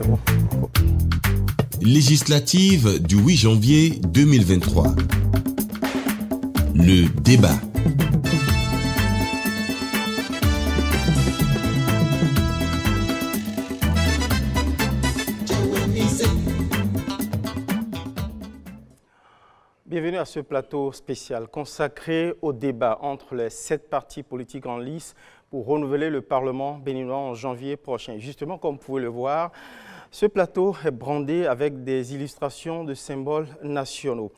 c'est bon. Législative du 8 janvier 2023. Le débat. Bienvenue à ce plateau spécial consacré au débat entre les 7 partis politiques en lice pour renouveler le Parlement béninois en janvier prochain. Justement, comme vous pouvez le voir, ce plateau est brandé avec des illustrations de symboles nationaux.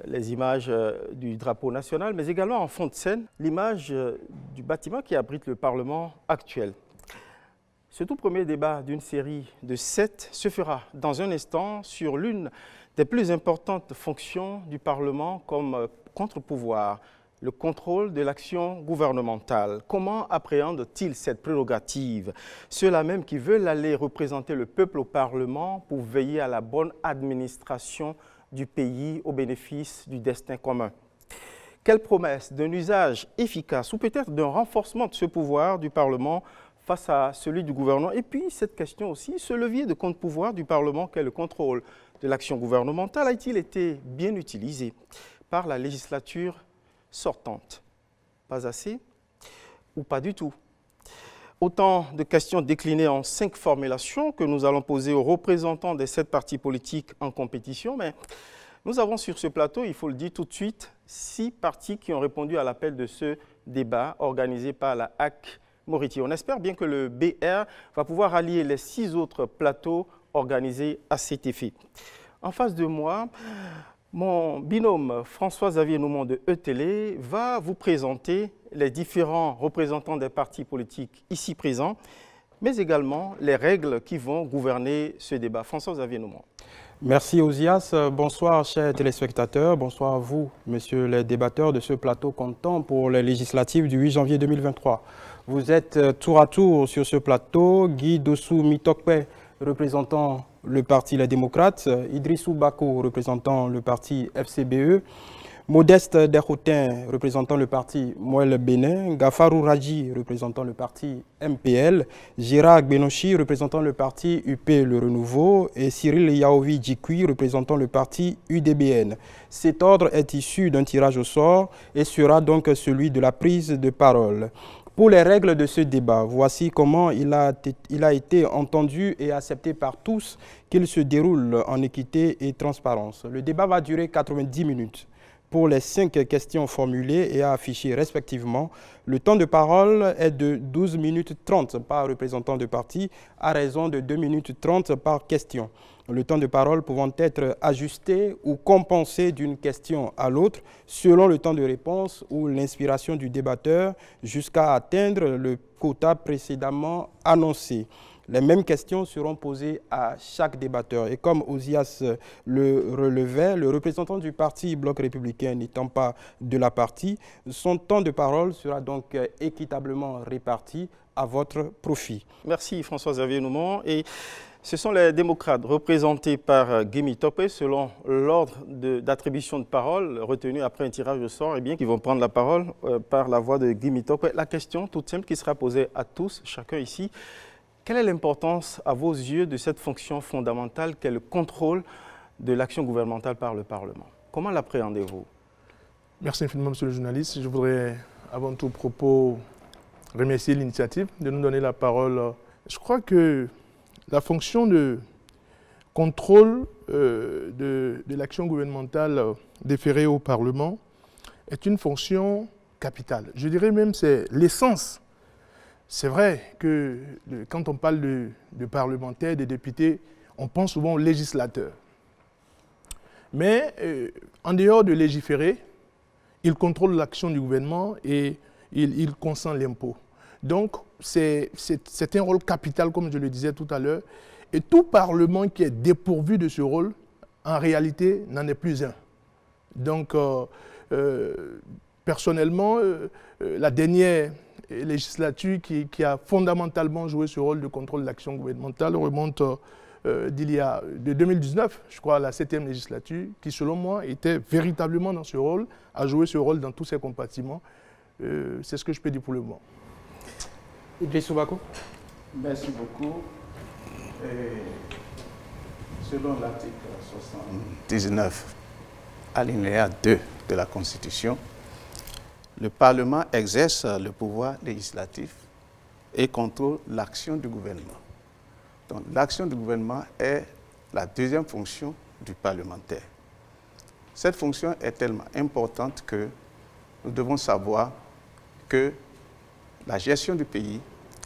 Les images du drapeau national, mais également en fond de scène, l'image du bâtiment qui abrite le Parlement actuel. Ce tout premier débat d'une série de 7 se fera dans un instant sur l'une des plus importantes fonctions du Parlement comme contre-pouvoir, le contrôle de l'action gouvernementale. Comment appréhendent-ils cette prérogative? Ceux-là même qui veulent aller représenter le peuple au Parlement pour veiller à la bonne administration du pays au bénéfice du destin commun. Quelle promesse d'un usage efficace ou peut-être d'un renforcement de ce pouvoir du Parlement face à celui du gouvernement? Et puis cette question aussi, ce levier de contre-pouvoir du Parlement qu'est le contrôle de l'action gouvernementale a-t-il été bien utilisé par la législature sortante? Pas assez ou pas du tout? Autant de questions déclinées en 5 formulations que nous allons poser aux représentants des 7 partis politiques en compétition. Mais nous avons sur ce plateau, il faut le dire tout de suite, 6 partis qui ont répondu à l'appel de ce débat organisé par la HAC Moriti. On espère bien que le BR va pouvoir allier les 6 autres plateaux organisés à cet effet. En face de moi, mon binôme François-Xavier Noumon de E-Télé va vous présenter les différents représentants des partis politiques ici présents, mais également les règles qui vont gouverner ce débat. François-Xavier Noumon. Merci Ozias. Bonsoir chers téléspectateurs, bonsoir à vous, messieurs les débatteurs de ce plateau comptant pour les législatives du 8 janvier 2023. Vous êtes tour à tour sur ce plateau, Guy Dossou Mitokpe, représentant le parti Les Démocrates, Idrissou Bako, représentant le parti FCBE, Modeste Derhotin, représentant le parti Moël Bénin, Gafarou Raji, représentant le parti MPL, Gérard Benochi, représentant le parti UP Le Renouveau, et Cyril Yaovi Djikoui, représentant le parti UDBN. Cet ordre est issu d'un tirage au sort et sera donc celui de la prise de parole. Pour les règles de ce débat, voici comment il a été entendu et accepté par tous qu'il se déroule en équité et transparence. Le débat va durer 90 minutes. Pour les 5 questions formulées et affichées respectivement, le temps de parole est de 12 minutes 30 par représentant de parti à raison de 2 minutes 30 par question. Le temps de parole pouvant être ajusté ou compensé d'une question à l'autre selon le temps de réponse ou l'inspiration du débatteur jusqu'à atteindre le quota précédemment annoncé. Les mêmes questions seront posées à chaque débatteur. Et comme Ozias le relevait, le représentant du parti Bloc républicain n'étant pas de la partie, son temps de parole sera donc équitablement réparti à votre profit. Merci François-Xavier Noumon. Et ce sont les démocrates représentés par Guy Mitokpe selon l'ordre d'attribution de parole retenu après un tirage au sort, qui vont prendre la parole par la voix de Guy Mitokpe. La question toute simple qui sera posée à tous, chacun ici. Quelle est l'importance, à vos yeux, de cette fonction fondamentale qu'est le contrôle de l'action gouvernementale par le Parlement? Comment l'appréhendez-vous? Merci infiniment, monsieur le journaliste. Je voudrais, avant tout propos, remercier l'initiative de nous donner la parole. Je crois que la fonction de contrôle de l'action gouvernementale déférée au Parlement est une fonction capitale. Je dirais même que c'est l'essence. C'est vrai que quand on parle de parlementaires, de députés, on pense souvent aux législateurs. Mais en dehors de légiférer, ils contrôlent l'action du gouvernement et ils consentent l'impôt. Donc, c'est un rôle capital, comme je le disais tout à l'heure. Et tout parlement qui est dépourvu de ce rôle, en réalité, n'en est plus un. Donc, personnellement, la dernière législature qui a fondamentalement joué ce rôle de contrôle de l'action gouvernementale remonte de 2019, je crois, à la 7e législature, qui, selon moi, était véritablement dans ce rôle, a joué ce rôle dans tous ses compartiments. C'est ce que je peux dire pour le moment. Idrissou Bako. Merci beaucoup. Selon l'article 79, alinéa 2 de la Constitution, le Parlement exerce le pouvoir législatif et contrôle l'action du gouvernement. Donc l'action du gouvernement est la deuxième fonction du parlementaire. Cette fonction est tellement importante que nous devons savoir que la gestion du pays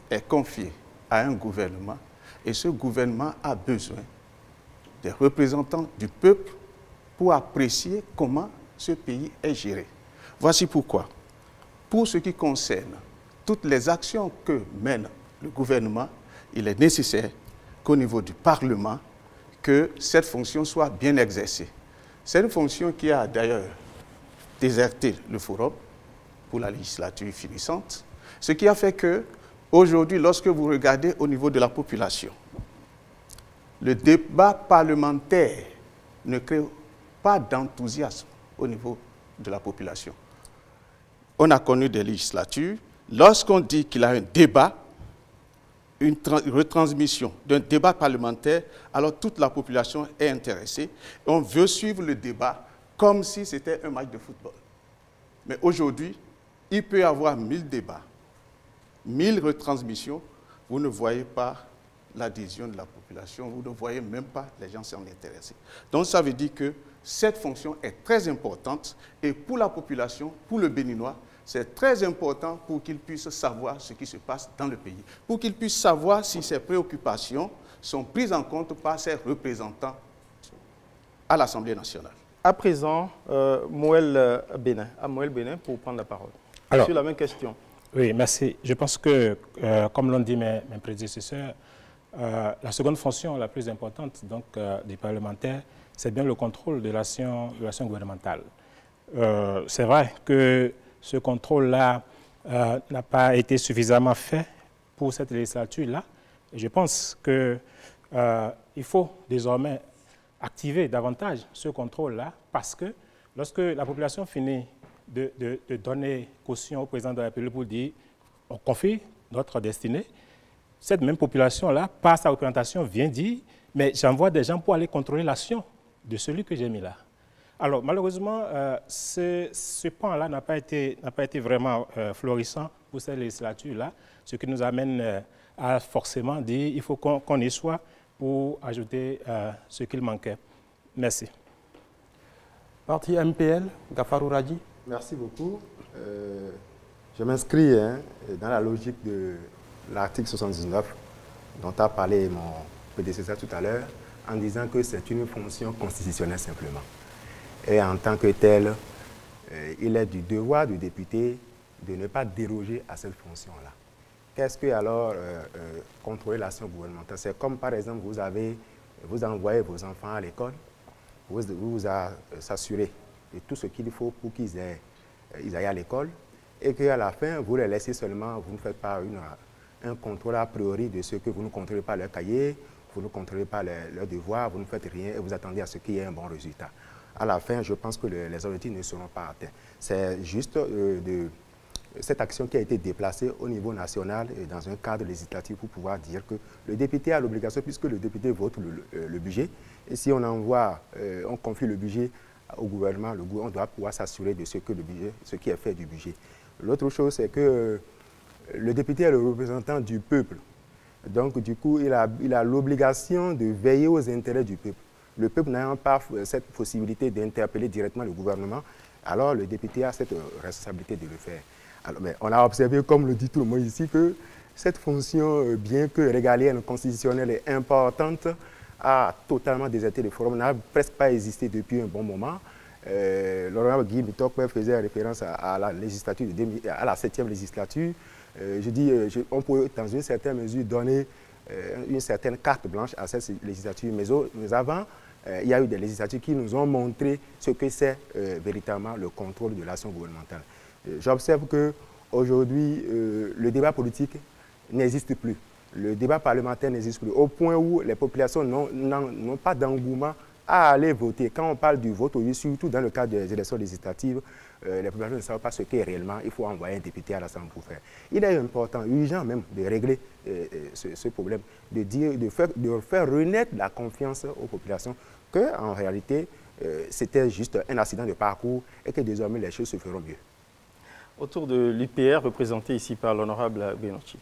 est confiée à un gouvernement et ce gouvernement a besoin des représentants du peuple pour apprécier comment ce pays est géré. Voici pourquoi. Pour ce qui concerne toutes les actions que mène le gouvernement, il est nécessaire qu'au niveau du Parlement, que cette fonction soit bien exercée. C'est une fonction qui a d'ailleurs déserté le forum pour la législature finissante, ce qui a fait que, aujourd'hui, lorsque vous regardez au niveau de la population, le débat parlementaire ne crée pas d'enthousiasme au niveau de la population. On a connu des législatures, lorsqu'on dit qu'il y a un débat, une retransmission d'un débat parlementaire, alors toute la population est intéressée et on veut suivre le débat comme si c'était un match de football. Mais aujourd'hui, il peut y avoir 1000 débats, 1000 retransmissions, vous ne voyez pas l'adhésion de la population, vous ne voyez même pas les gens s'en intéresser. Donc ça veut dire que cette fonction est très importante et pour la population, pour le Béninois, c'est très important pour qu'il puisse savoir ce qui se passe dans le pays, pour qu'il puisse savoir si ses préoccupations sont prises en compte par ses représentants à l'Assemblée nationale. À présent, Moël Bénin pour prendre la parole. Alors, sur la même question. Oui, merci. Je pense que, comme l'ont dit mes prédécesseurs, la seconde fonction la plus importante donc, des parlementaires, c'est bien le contrôle de l'action gouvernementale. C'est vrai que ce contrôle-là n'a pas été suffisamment fait pour cette législature-là. Je pense qu'il faut désormais activer davantage ce contrôle-là parce que lorsque la population finit de donner caution au président de la République pour dire on confie notre destinée, cette même population-là, par sa représentation, vient dire mais j'envoie des gens pour aller contrôler l'action de celui que j'ai mis là. Alors, malheureusement, ce pan-là n'a pas été vraiment florissant pour cette législature-là, ce qui nous amène à forcément dire qu'il faut qu'on y soit pour ajouter ce qu'il manquait. Merci. Parti MPL, Gafarou Radji. Merci beaucoup. Je m'inscris dans la logique de l'article 79 dont a parlé mon prédécesseur tout à l'heure, en disant que c'est une fonction constitutionnelle simplement. Et en tant que tel, il est du devoir du député de ne pas déroger à cette fonction-là. Qu'est-ce que alors contrôler l'action gouvernementale? C'est comme par exemple vous envoyez vos enfants à l'école, vous s'assurez de tout ce qu'il faut pour qu'ils aillent à l'école et qu'à la fin, vous les laissez seulement, vous ne faites pas un contrôle a priori de ce que vous ne contrôlez pas leur cahier, vous ne contrôlez pas leurs devoirs, vous ne faites rien et vous attendez à ce qu'il y ait un bon résultat. À la fin, je pense que les objectifs ne seront pas atteints. C'est juste cette action qui a été déplacée au niveau national et dans un cadre législatif pour pouvoir dire que le député a l'obligation, puisque le député vote le budget, et si on envoie, on confie le budget au gouvernement, on doit pouvoir s'assurer de ce qui est fait du budget. L'autre chose, c'est que le député est le représentant du peuple. Donc, du coup, il a l'obligation de veiller aux intérêts du peuple. Le peuple n'ayant pas cette possibilité d'interpeller directement le gouvernement, alors le député a cette responsabilité de le faire. Alors, mais on a observé, comme le dit tout le monde ici, que cette fonction, bien que régalienne, constitutionnelle et importante, a totalement déserté le forum, n'a presque pas existé depuis un bon moment. L'honorable Guy Mitokwe faisait référence à la législature, à la 7e législature. Je dis, on peut dans une certaine mesure donner une certaine carte blanche à cette législature, mais avant, il y a eu des législatures qui nous ont montré ce que c'est véritablement le contrôle de l'action gouvernementale. J'observe qu'aujourd'hui, le débat politique n'existe plus. Le débat parlementaire n'existe plus, au point où les populations n'ont pas d'engouement à aller voter. Quand on parle du vote, surtout dans le cadre des élections législatives, les populations ne savent pas ce qu'est réellement. Il faut envoyer un député à l'Assemblée pour faire. Il est important, urgent même, de régler ce problème, de faire renaître la confiance aux populations qu'en réalité, c'était juste un accident de parcours et que désormais les choses se feront mieux. Autour de l'UPR, représenté ici par l'honorable Benonchi.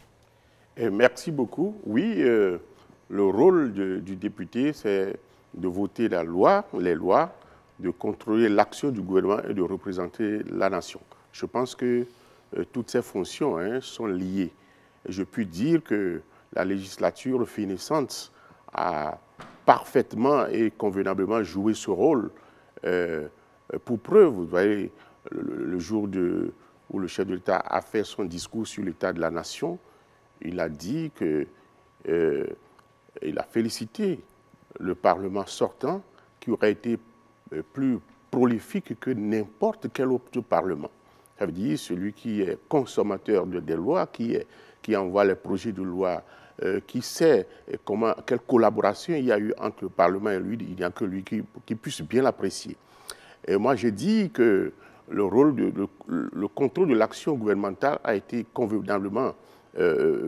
Merci beaucoup. Oui, le rôle du député, c'est de voter les lois, de contrôler l'action du gouvernement et de représenter la nation. Je pense que toutes ces fonctions sont liées. Je puis dire que la législature finissante a parfaitement et convenablement joué ce rôle. Pour preuve, vous voyez, le jour où le chef de l'État a fait son discours sur l'état de la nation, il a dit que il a félicité le Parlement sortant qui aurait été plus prolifique que n'importe quel autre Parlement. Ça veut dire celui qui est consommateur des lois, qui envoie les projets de loi, qui sait quelle collaboration il y a eu entre le Parlement et lui, il n'y a que lui qui puisse bien l'apprécier. Et moi, j'ai dit que le contrôle de l'action gouvernementale a été convenablement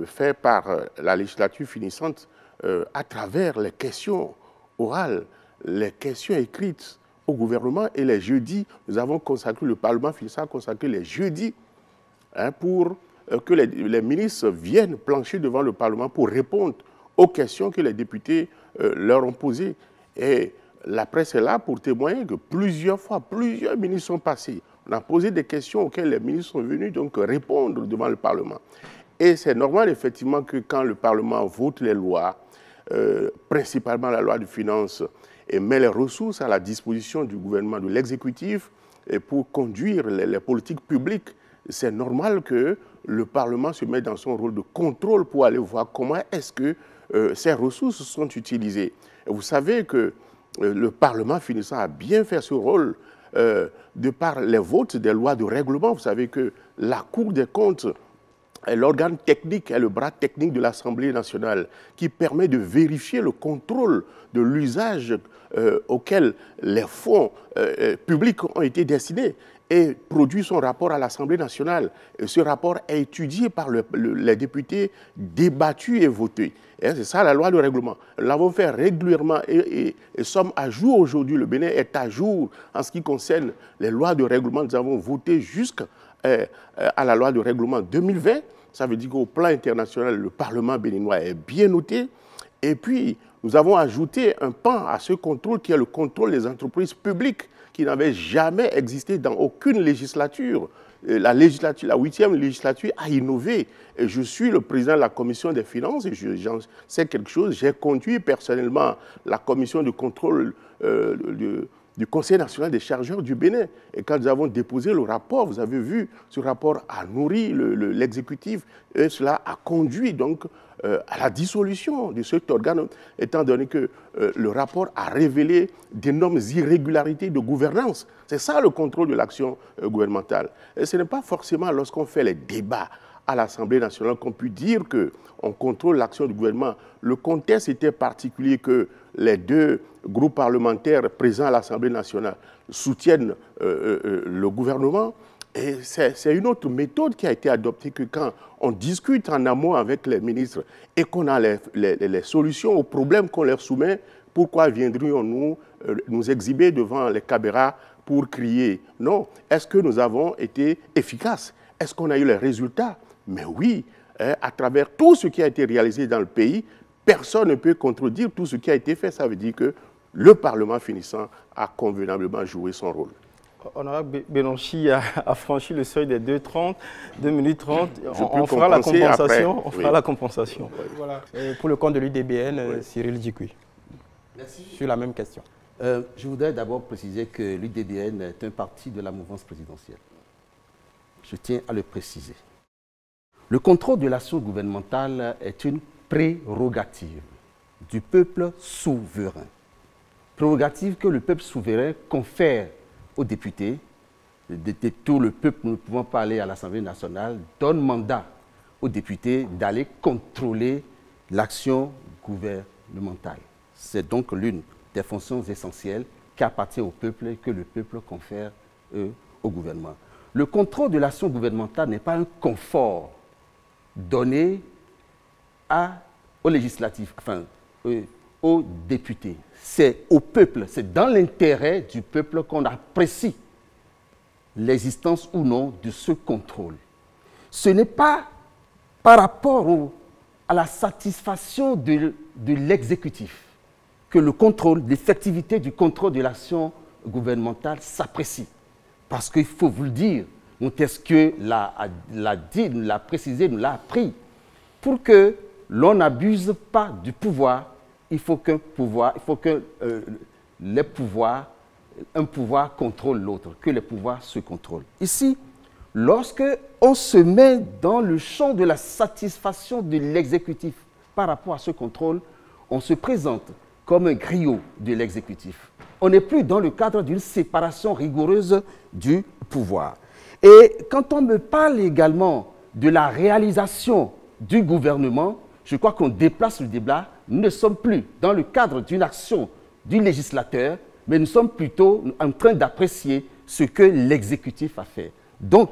fait par la législature finissante à travers les questions orales, les questions écrites au gouvernement. Et les jeudis, nous avons consacré, le Parlement finissant a consacré les jeudis pour que les ministres viennent plancher devant le Parlement pour répondre aux questions que les députés leur ont posées. Et la presse est là pour témoigner que plusieurs fois, plusieurs ministres sont passés. On a posé des questions auxquelles les ministres sont venus donc répondre devant le Parlement. Et c'est normal, effectivement, que quand le Parlement vote les lois, principalement la loi de finances, et met les ressources à la disposition du gouvernement, de l'exécutif, pour conduire les politiques publiques, c'est normal que le Parlement se mette dans son rôle de contrôle pour aller voir comment est-ce que ces ressources sont utilisées. Et vous savez que le Parlement finissant a bien fait ce rôle de par les votes des lois de règlement. Vous savez que la Cour des comptes est l'organe technique, est le bras technique de l'Assemblée nationale qui permet de vérifier le contrôle de l'usage auquel les fonds publics ont été destinés et produit son rapport à l'Assemblée nationale. Et ce rapport est étudié par les députés, débattu et voté. C'est ça la loi de règlement. Nous l'avons fait régulièrement et sommes à jour aujourd'hui. Le Bénin est à jour en ce qui concerne les lois de règlement. Nous avons voté jusqu'à la loi de règlement 2020. Ça veut dire qu'au plan international, le Parlement béninois est bien noté. Et puis, nous avons ajouté un pan à ce contrôle qui est le contrôle des entreprises publiques qui n'avait jamais existé dans aucune législature. La 8e législature a innové. Et je suis le président de la commission des finances et j'en sais quelque chose. J'ai conduit personnellement la commission de contrôle du Conseil national des chargeurs du Bénin. Et quand nous avons déposé le rapport, vous avez vu, ce rapport a nourri l'exécutif et cela a conduit donc à la dissolution de cet organe, étant donné que le rapport a révélé d'énormes irrégularités de gouvernance. C'est ça le contrôle de l'action gouvernementale. Et ce n'est pas forcément lorsqu'on fait les débats à l'Assemblée nationale qu'on peut dire qu'on contrôle l'action du gouvernement. Le contexte était particulier que les deux groupes parlementaires présents à l'Assemblée nationale soutiennent le gouvernement. Et c'est une autre méthode qui a été adoptée que quand on discute en amont avec les ministres et qu'on a les solutions aux problèmes qu'on leur soumet, pourquoi viendrions-nous nous exhiber devant les caméras pour crier? Non. Est-ce que nous avons été efficaces? Est-ce qu'on a eu les résultats? Mais oui, à travers tout ce qui a été réalisé dans le pays, personne ne peut contredire tout ce qui a été fait. Ça veut dire que le Parlement finissant a convenablement joué son rôle. Honorable Benonchi a franchi le seuil des 2 minutes 30. On fera la compensation. On fera la compensation. Voilà. Pour le compte de l'UDBN, Cyril Djikoui. Merci. Sur la même question. Je voudrais d'abord préciser que l'UDBN est un parti de la mouvance présidentielle. Je tiens à le préciser. Le contrôle de l'action gouvernementale est une prérogative du peuple souverain. Prérogative que le peuple souverain confère aux députés, tout le peuple, nous pouvons parler à l'Assemblée nationale, donne mandat aux députés d'aller contrôler l'action gouvernementale. C'est donc l'une des fonctions essentielles qui appartiennent au peuple et que le peuple confère au gouvernement. Le contrôle de l'action gouvernementale n'est pas un confort donné aux législatifs, enfin aux députés. C'est au peuple, c'est dans l'intérêt du peuple qu'on apprécie l'existence ou non de ce contrôle. Ce n'est pas par rapport à la satisfaction de l'exécutif que le contrôle, l'effectivité du contrôle de l'action gouvernementale s'apprécie. Parce qu'il faut vous le dire, Montesquieu l'a dit, nous l'a précisé, nous l'a appris. Pour que l'on n'abuse pas du pouvoir, il faut qu'un pouvoir contrôle l'autre, que les pouvoirs se contrôlent. Ici, lorsque on se met dans le champ de la satisfaction de l'exécutif par rapport à ce contrôle, on se présente comme un griot de l'exécutif. On n'est plus dans le cadre d'une séparation rigoureuse du pouvoir. Et quand on me parle également de la réalisation du gouvernement, je crois qu'on déplace le débat. Nous ne sommes plus dans le cadre d'une action du législateur, mais nous sommes plutôt en train d'apprécier ce que l'exécutif a fait. Donc,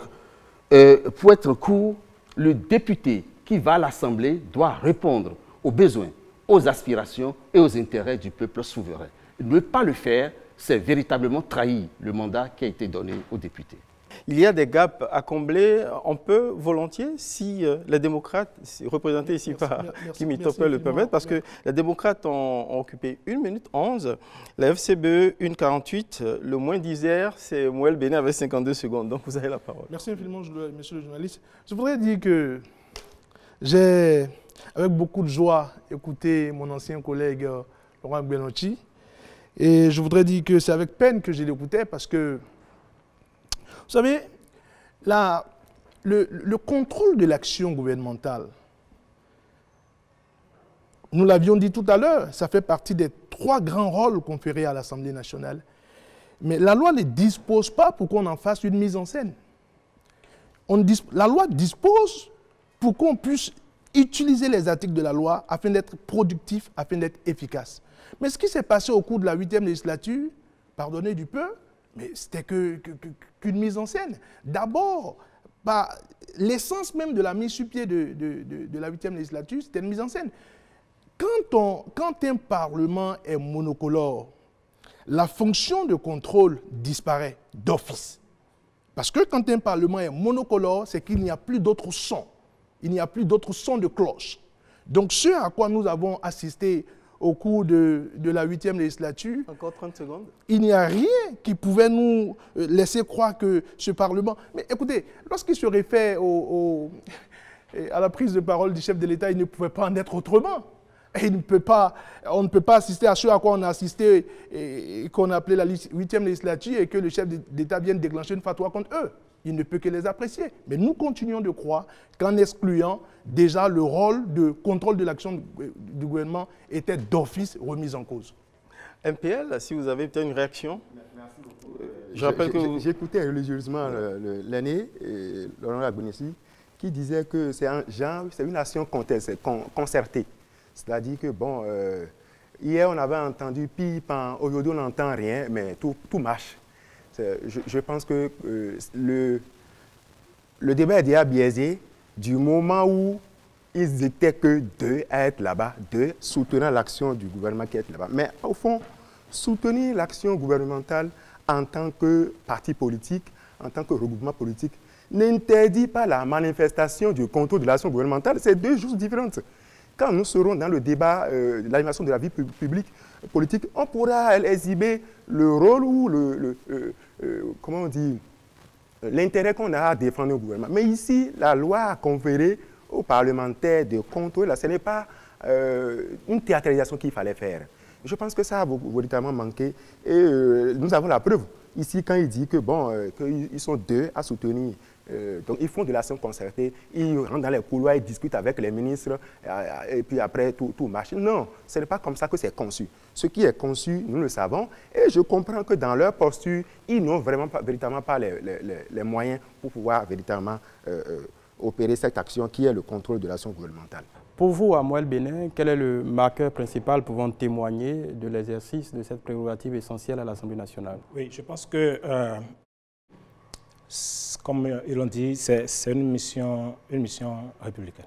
pour être court, le député qui va à l'Assemblée doit répondre aux besoins, aux aspirations et aux intérêts du peuple souverain. Ne pas le faire, c'est véritablement trahir le mandat qui a été donné aux députés. Il y a des gaps à combler. On peut volontiers, si les démocrates, représentés ici par Kimi Topé le permettent, parce que les démocrates ont occupé 1 minute 11, la FCBE 1:48, le moins d'Isère, c'est Mouel Béné avec 52 secondes. Donc vous avez la parole. Merci infiniment, monsieur le journaliste. Je voudrais dire que j'ai, avec beaucoup de joie, écouté mon ancien collègue Laurent Gbenochi. Et je voudrais dire que c'est avec peine que je l'écoutais parce que, vous savez, le contrôle de l'action gouvernementale, nous l'avions dit tout à l'heure, ça fait partie des 3 grands rôles conférés à l'Assemblée nationale. Mais la loi ne dispose pas pour qu'on en fasse une mise en scène. La loi dispose pour qu'on puisse utiliser les articles de la loi afin d'être productif, afin d'être efficace. Mais ce qui s'est passé au cours de la 8e législature, pardonnez du peu, mais c'était qu'une mise en scène. D'abord, l'essence même de la mise sur pied de la 8e législature, c'était une mise en scène. Quand un Parlement est monocolore, la fonction de contrôle disparaît d'office. Parce que quand un Parlement est monocolore, c'est qu'il n'y a plus d'autres sons. Il n'y a plus d'autres sons de cloche. Donc ce à quoi nous avons assisté au cours de la 8e législature, encore 30 secondes. Il n'y a rien qui pouvait nous laisser croire que ce Parlement... Mais écoutez, lorsqu'il se réfère à la prise de parole du chef de l'État, il ne pouvait pas en être autrement. Et on ne peut pas assister à ce à quoi on a assisté et qu'on a appelé la 8e législature et que le chef d'État vienne déclencher une fatwa contre eux. Il ne peut que les apprécier. Mais nous continuons de croire qu'en excluant, déjà le rôle de contrôle de l'action du gouvernement était d'office remis en cause. MPL, si vous avez peut-être une réaction. Merci beaucoup. Je rappelle que vous... J'écoutais religieusement l'aîné, Laurent Gbenochi, qui disait que c'est une action concertée. C'est-à-dire que, bon, hier on avait entendu pipe, aujourd'hui on n'entend rien, mais tout marche. Je pense que le débat est déjà biaisé du moment où ils n'étaient que 2 à être là-bas, 2 soutenant l'action du gouvernement qui est là-bas. Mais au fond, soutenir l'action gouvernementale en tant que parti politique, en tant que regroupement politique, n'interdit pas la manifestation du contrôle de l'action gouvernementale. C'est 2 choses différentes. Quand nous serons dans le débat de l'animation de la vie publique, politique, on pourra exhiber le rôle ou comment on dit, l'intérêt qu'on a à défendre au gouvernement. Mais ici, la loi a conféré aux parlementaires de contrôler. Ce n'est pas une théâtralisation qu'il fallait faire. Je pense que ça a véritablement manqué. Et nous avons la preuve. Ici, quand il dit que bon, qu'ils sont 2 à soutenir, donc ils font de l'action concertée, ils rentrent dans les couloirs, ils discutent avec les ministres, et puis après tout marche. Non, ce n'est pas comme ça que c'est conçu. Ce qui est conçu, nous le savons, et je comprends que dans leur posture, ils n'ont véritablement pas les moyens pour pouvoir véritablement opérer cette action qui est le contrôle de l'action gouvernementale. Pour vous, Amoel Benin, quel est le marqueur principal pouvant témoigner de l'exercice de cette prérogative essentielle à l'Assemblée nationale? Oui, je pense que, comme ils l'ont dit, c'est une mission républicaine.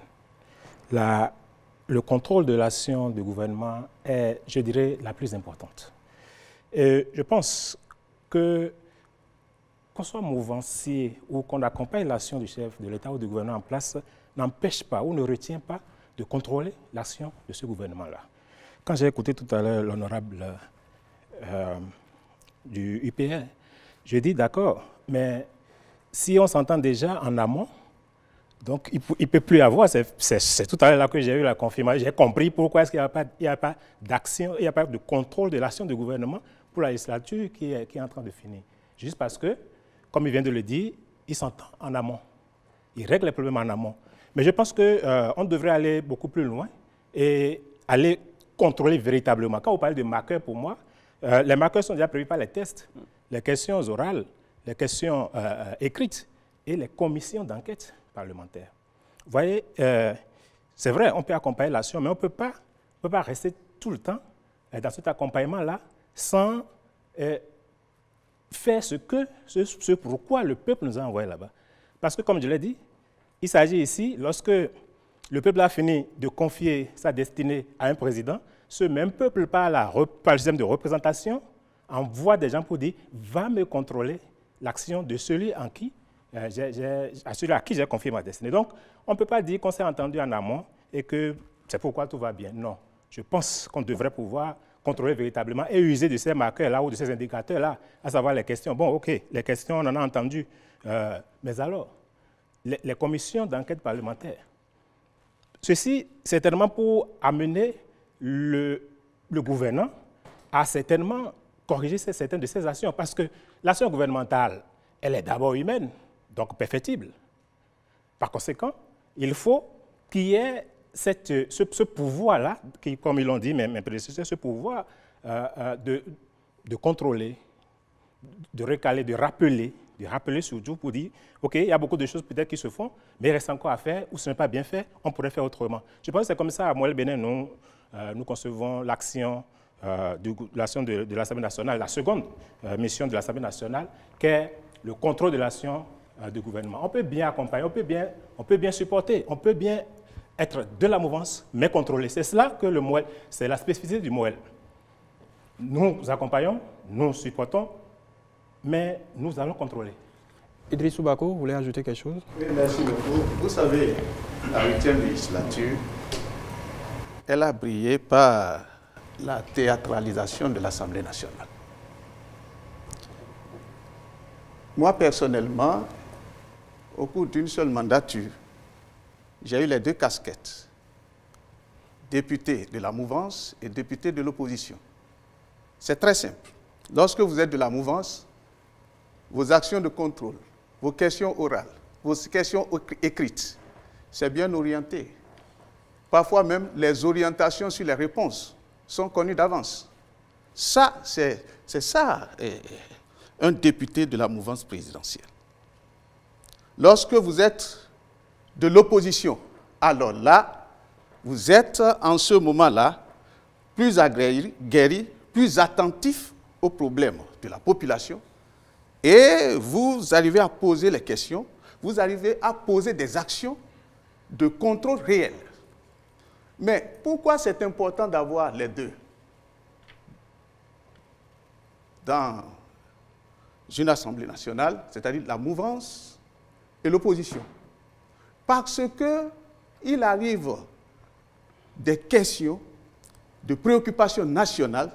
Le contrôle de l'action du gouvernement est, je dirais, la plus importante. Et je pense que qu'on soit mouvancier ou qu'on accompagne l'action du chef de l'État ou du gouvernement en place n'empêche pas ou ne retient pas de contrôler l'action de ce gouvernement-là. Quand j'ai écouté tout à l'heure l'honorable du UPR, je dis d'accord, mais si on s'entend déjà en amont, donc il ne peut plus y avoir, c'est tout à l'heure là que j'ai eu la confirmation, j'ai compris pourquoi est-ce qu'il n'y a pas d'action, il n'y a pas de contrôle de l'action du gouvernement pour la législature qui est en train de finir. Juste parce que, comme il vient de le dire, il s'entend en amont, il règle les problèmes en amont. Mais je pense qu'on devrait aller beaucoup plus loin et aller contrôler véritablement. Quand vous parlez de marqueurs, pour moi, les marqueurs sont déjà prévus par les tests, les questions orales, les questions écrites et les commissions d'enquête parlementaire. Vous voyez, c'est vrai, on peut accompagner l'action, mais on ne peut pas rester tout le temps dans cet accompagnement-là sans faire ce pourquoi le peuple nous a envoyé là-bas. Parce que, comme je l'ai dit, il s'agit ici, lorsque le peuple a fini de confier sa destinée à un président, ce même peuple, par le système de représentation, envoie des gens pour dire « va me contrôler l'action de celui à qui j'ai confié ma destinée ». Donc, on ne peut pas dire qu'on s'est entendu en amont et que c'est pourquoi tout va bien. Non, je pense qu'on devrait pouvoir contrôler véritablement et user de ces marqueurs-là ou de ces indicateurs-là, à savoir les questions. Bon, OK, les questions, on en a entendu, mais alors, les commissions d'enquête parlementaire, ceci, certainement pour amener le gouvernant à certainement corriger certaines de ses actions, parce que l'action gouvernementale, elle est d'abord humaine, donc perfectible. Par conséquent, il faut qu'il y ait ce pouvoir-là, comme ils l'ont dit mes prédécesseurs, ce pouvoir de contrôler, de recaler, de rappeler surtout pour dire, OK, il y a beaucoup de choses peut-être qui se font, mais il reste encore à faire, ou ce n'est pas bien fait, on pourrait faire autrement. Je pense que c'est comme ça, à Amoel Benin, nous concevons l'action de l'Assemblée nationale, la seconde mission de l'Assemblée nationale, qui est le contrôle de l'action du gouvernement. On peut bien accompagner, on peut bien supporter, on peut bien être de la mouvance, mais contrôler. C'est cela que le MOEL, c'est la spécificité du MOEL. Nous accompagnons, nous supportons, mais nous allons contrôler. Idrissou Bako, vous voulez ajouter quelque chose? Oui, merci beaucoup. Vous savez, la 8e législature, elle a brillé par la théâtralisation de l'Assemblée nationale. Moi, personnellement, au cours d'une seule mandature, j'ai eu les deux casquettes, député de la mouvance et député de l'opposition. C'est très simple. Lorsque vous êtes de la mouvance, vos actions de contrôle, vos questions orales, vos questions écrites, c'est bien orienté. Parfois même, les orientations sur les réponses sont connues d'avance. Ça, c'est ça, un député de la mouvance présidentielle. Lorsque vous êtes de l'opposition, alors là, vous êtes en ce moment-là plus aguerri, plus attentif aux problèmes de la population, et vous arrivez à poser les questions, vous arrivez à poser des actions de contrôle réel. Mais pourquoi c'est important d'avoir les deux dans une Assemblée nationale, c'est-à-dire la mouvance et l'opposition? Parce qu'il arrive des questions de préoccupation nationale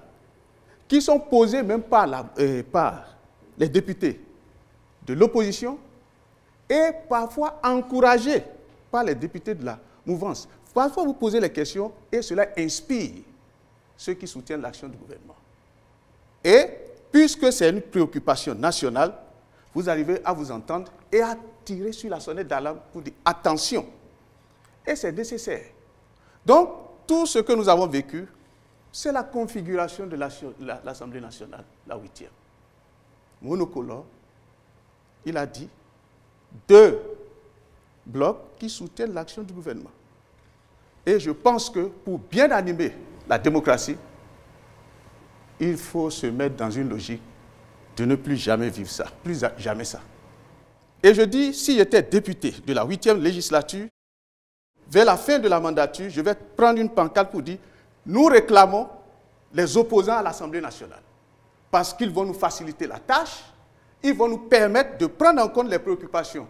qui sont posées même par les députés de l'opposition et parfois encouragées par les députés de la mouvance. Parfois, vous posez les questions et cela inspire ceux qui soutiennent l'action du gouvernement. Et puisque c'est une préoccupation nationale, vous arrivez à vous entendre et à tirer sur la sonnette d'alarme pour dire attention. Et c'est nécessaire. Donc, tout ce que nous avons vécu, c'est la configuration de l'Assemblée nationale, la 8e. Monocolore, il a dit, 2 blocs qui soutiennent l'action du gouvernement. Et je pense que pour bien animer la démocratie, il faut se mettre dans une logique de ne plus jamais vivre ça, plus jamais ça. Et je dis, si j'étais député de la 8e législature, vers la fin de la mandature, je vais prendre une pancarte pour dire, nous réclamons les opposants à l'Assemblée nationale, parce qu'ils vont nous faciliter la tâche, ils vont nous permettre de prendre en compte les préoccupations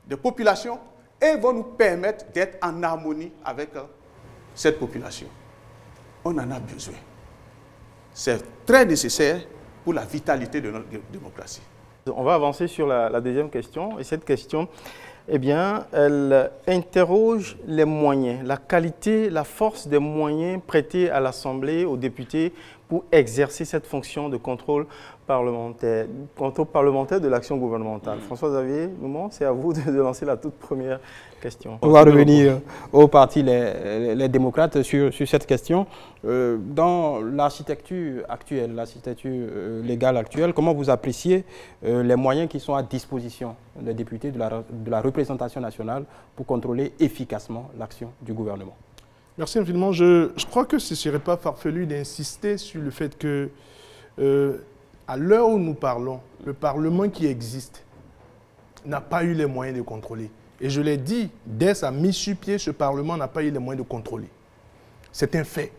des populations et vont nous permettre d'être en harmonie avec cette population. On en a besoin. C'est très nécessaire pour la vitalité de notre démocratie. On va avancer sur la deuxième question. Et cette question, eh bien, elle interroge les moyens, la qualité, la force des moyens prêtés à l'Assemblée, aux députés, pour exercer cette fonction de contrôle parlementaire de l'action gouvernementale. François-Xavier Noumon, c'est à vous de lancer la toute première question. On va revenir au parti les démocrates sur cette question. Dans l'architecture actuelle, l'architecture légale actuelle, comment vous appréciez les moyens qui sont à disposition des députés de la représentation nationale pour contrôler efficacement l'action du gouvernement? Merci infiniment. Je crois que ce ne serait pas farfelu d'insister sur le fait que, à l'heure où nous parlons, le Parlement qui existe n'a pas eu les moyens de contrôler. Et je l'ai dit, dès sa mise sur pied, ce Parlement n'a pas eu les moyens de contrôler. C'est un fait.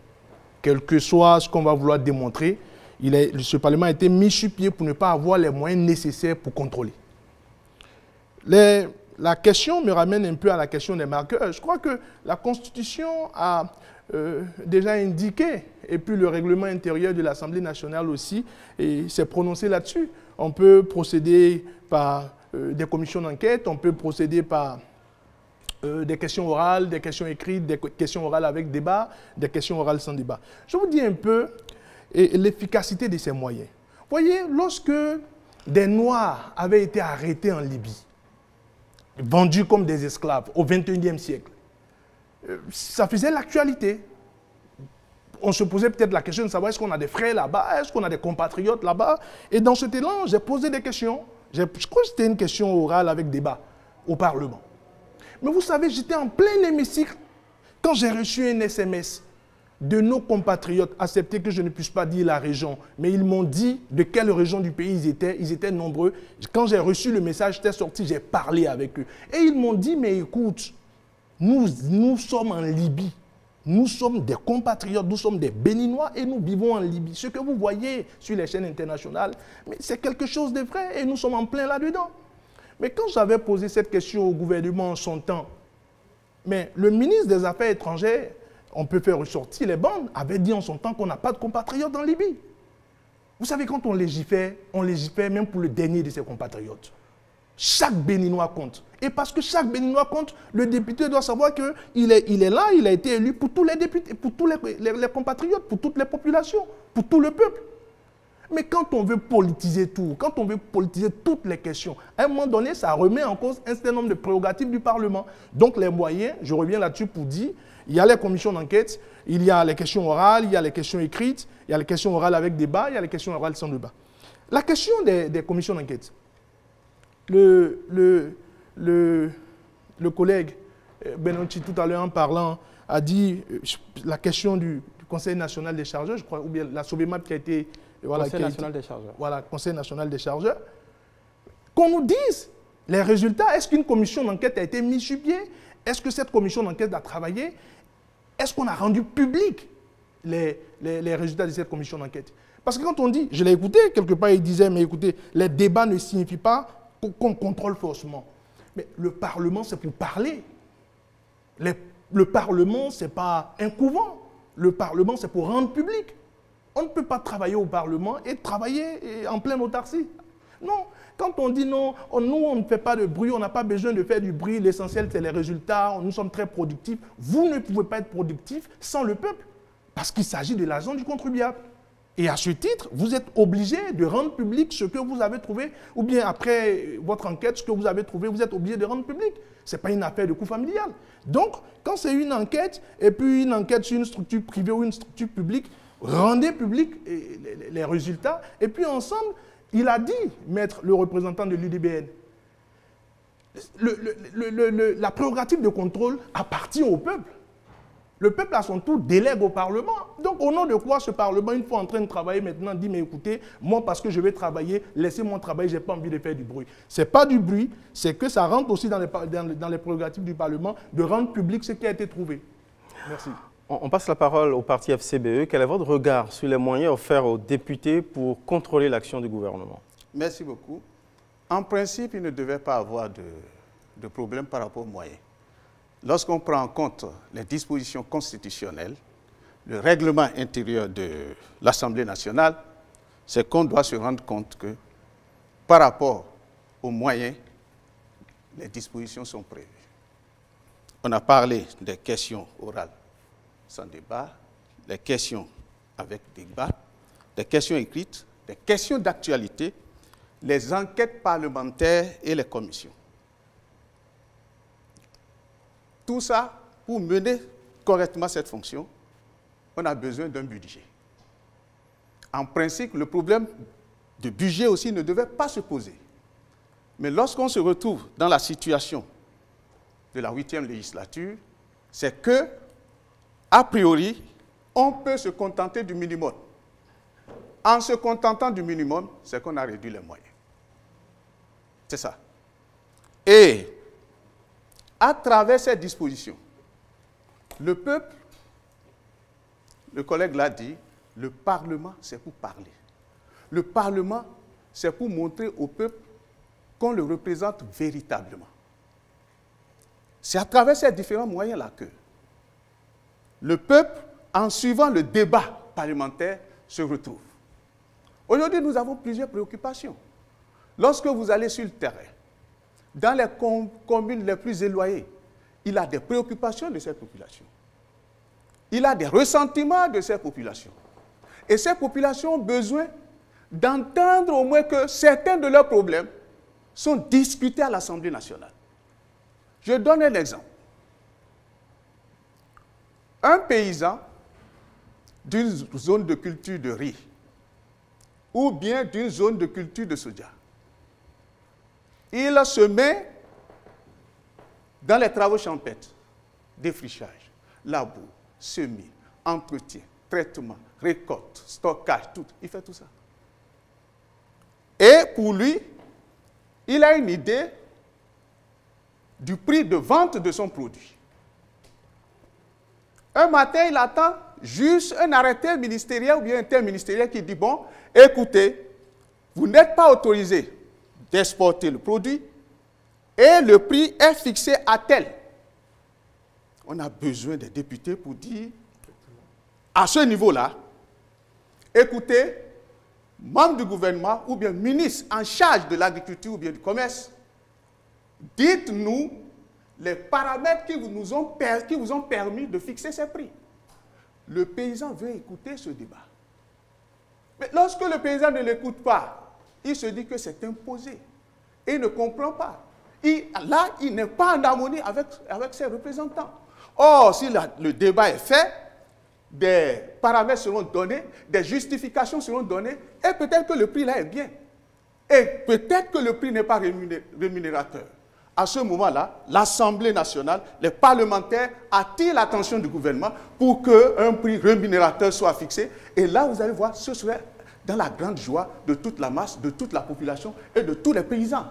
Quel que soit ce qu'on va vouloir démontrer, ce Parlement a été mis sur pied pour ne pas avoir les moyens nécessaires pour contrôler. La question me ramène un peu à la question des marqueurs. Je crois que la Constitution a déjà indiqué, et puis le règlement intérieur de l'Assemblée nationale aussi s'est prononcé là-dessus. On peut procéder par des commissions d'enquête, on peut procéder par des questions orales, des questions écrites, des questions orales avec débat, des questions orales sans débat. Je vous dis un peu l'efficacité de ces moyens. Vous voyez, lorsque des Noirs avaient été arrêtés en Libye, vendus comme des esclaves au XXIe siècle, ça faisait l'actualité. On se posait peut-être la question de savoir est-ce qu'on a des frères là-bas, est-ce qu'on a des compatriotes là-bas. Et dans cet élan, j'ai posé des questions. Je crois que c'était une question orale avec débat au Parlement. Mais vous savez, j'étais en plein hémicycle quand j'ai reçu un SMS de nos compatriotes, accepté que je ne puisse pas dire la région, mais ils m'ont dit de quelle région du pays ils étaient nombreux. Quand j'ai reçu le message, j'étais sorti, j'ai parlé avec eux. Et ils m'ont dit, mais écoute, nous sommes en Libye, nous sommes des compatriotes, nous sommes des Béninois et nous vivons en Libye. Ce que vous voyez sur les chaînes internationales, c'est quelque chose de vrai et nous sommes en plein là-dedans. Mais quand j'avais posé cette question au gouvernement en son temps, mais le ministre des Affaires étrangères, on peut faire ressortir les bandes, avait dit en son temps qu'on n'a pas de compatriotes en Libye. Vous savez, quand on légifère même pour le dernier de ses compatriotes. Chaque Béninois compte. Et parce que chaque Béninois compte, le député doit savoir qu'il est là, il a été élu pour tous les députés, pour tous les compatriotes, pour toutes les populations, pour tout le peuple. Mais quand on veut politiser tout, quand on veut politiser toutes les questions, à un moment donné, ça remet en cause un certain nombre de prérogatives du Parlement. Donc les moyens, je reviens là-dessus pour dire, il y a les commissions d'enquête, il y a les questions orales, il y a les questions écrites, il y a les questions orales avec débat, il y a les questions orales sans débat. La question des commissions d'enquête, le collègue Benonchi, tout à l'heure en parlant, a dit la question du Conseil national des chargeurs, je crois, ou bien la SOBEMAP qui a été... Voilà, Conseil national des chargeurs. Voilà, Conseil national des chargeurs. Qu'on nous dise les résultats. Est-ce qu'une commission d'enquête a été mise sur pied? Est-ce que cette commission d'enquête a travaillé? Est-ce qu'on a rendu public les résultats de cette commission d'enquête? Parce que quand on dit, je l'ai écouté, quelque part il disait, mais écoutez, les débats ne signifient pas qu'on contrôle forcément. Mais le Parlement, c'est pour parler. Le Parlement, ce n'est pas un couvent. Le Parlement, c'est pour rendre public. On ne peut pas travailler au Parlement et travailler en pleine autarcie. Non, quand on dit non, nous on ne fait pas de bruit, on n'a pas besoin de faire du bruit, l'essentiel c'est les résultats, nous sommes très productifs. Vous ne pouvez pas être productif sans le peuple, parce qu'il s'agit de l'argent du contribuable. Et à ce titre, vous êtes obligé de rendre public ce que vous avez trouvé, ou bien après votre enquête, ce que vous avez trouvé, vous êtes obligé de rendre public. Ce n'est pas une affaire de coût familial. Donc, quand c'est une enquête, et puis une enquête sur une structure privée ou une structure publique, rendez public les résultats. Et puis ensemble, il a dit, maître, le représentant de l'UDBN, la prérogative de contrôle appartient au peuple. Le peuple, à son tour, délègue au Parlement. Donc, au nom de quoi ce Parlement, une fois en train de travailler maintenant, dit, mais écoutez, moi, parce que je vais travailler, laissez-moi travailler, je n'ai pas envie de faire du bruit. Ce n'est pas du bruit, c'est que ça rentre aussi dans les prérogatives du Parlement de rendre public ce qui a été trouvé. Merci. On passe la parole au parti FCBE. Quel est votre regard sur les moyens offerts aux députés pour contrôler l'action du gouvernement? Merci beaucoup. En principe, il ne devait pas avoir de problème par rapport aux moyens. Lorsqu'on prend en compte les dispositions constitutionnelles, le règlement intérieur de l'Assemblée nationale, c'est qu'on doit se rendre compte que par rapport aux moyens, les dispositions sont prévues. On a parlé des questions orales sans débat, les questions avec débat, des questions écrites, des questions d'actualité, les enquêtes parlementaires et les commissions. Tout ça, pour mener correctement cette fonction, on a besoin d'un budget. En principe, le problème de budget aussi ne devait pas se poser. Mais lorsqu'on se retrouve dans la situation de la 8e législature, c'est que, a priori, on peut se contenter du minimum. En se contentant du minimum, c'est qu'on a réduit les moyens. C'est ça. Et à travers ces dispositions, le peuple, le collègue l'a dit, le Parlement, c'est pour parler. Le Parlement, c'est pour montrer au peuple qu'on le représente véritablement. C'est à travers ces différents moyens-là que le peuple, en suivant le débat parlementaire, se retrouve. Aujourd'hui, nous avons plusieurs préoccupations. Lorsque vous allez sur le terrain, dans les communes les plus éloignées, il a des préoccupations de ces populations. Il a des ressentiments de ces populations. Et ces populations ont besoin d'entendre au moins que certains de leurs problèmes sont discutés à l'Assemblée nationale. Je donne un exemple. Un paysan d'une zone de culture de riz ou bien d'une zone de culture de soja, il se met dans les travaux champêtres, défrichage, labour, semis, entretien, traitement, récolte, stockage, tout. Il fait tout ça. Et pour lui, il a une idée du prix de vente de son produit. Un matin, il attend juste un arrêté ministériel ou bien interministériel qui dit, bon, écoutez, vous n'êtes pas autorisé d'exporter le produit et le prix est fixé à tel. On a besoin des députés pour dire, à ce niveau-là, écoutez, membres du gouvernement ou bien ministre en charge de l'agriculture ou bien du commerce, dites-nous les paramètres qui vous ont permis de fixer ces prix. Le paysan veut écouter ce débat. Mais lorsque le paysan ne l'écoute pas, il se dit que c'est imposé. Et il ne comprend pas. Là, il n'est pas en harmonie avec ses représentants. Or, si le débat est fait, des paramètres seront donnés, des justifications seront données, et peut-être que le prix là est bien. Et peut-être que le prix n'est pas rémunérateur. À ce moment-là, l'Assemblée nationale, les parlementaires attirent l'attention du gouvernement pour qu'un prix rémunérateur soit fixé. Et là, vous allez voir, ce serait dans la grande joie de toute la masse, de toute la population et de tous les paysans.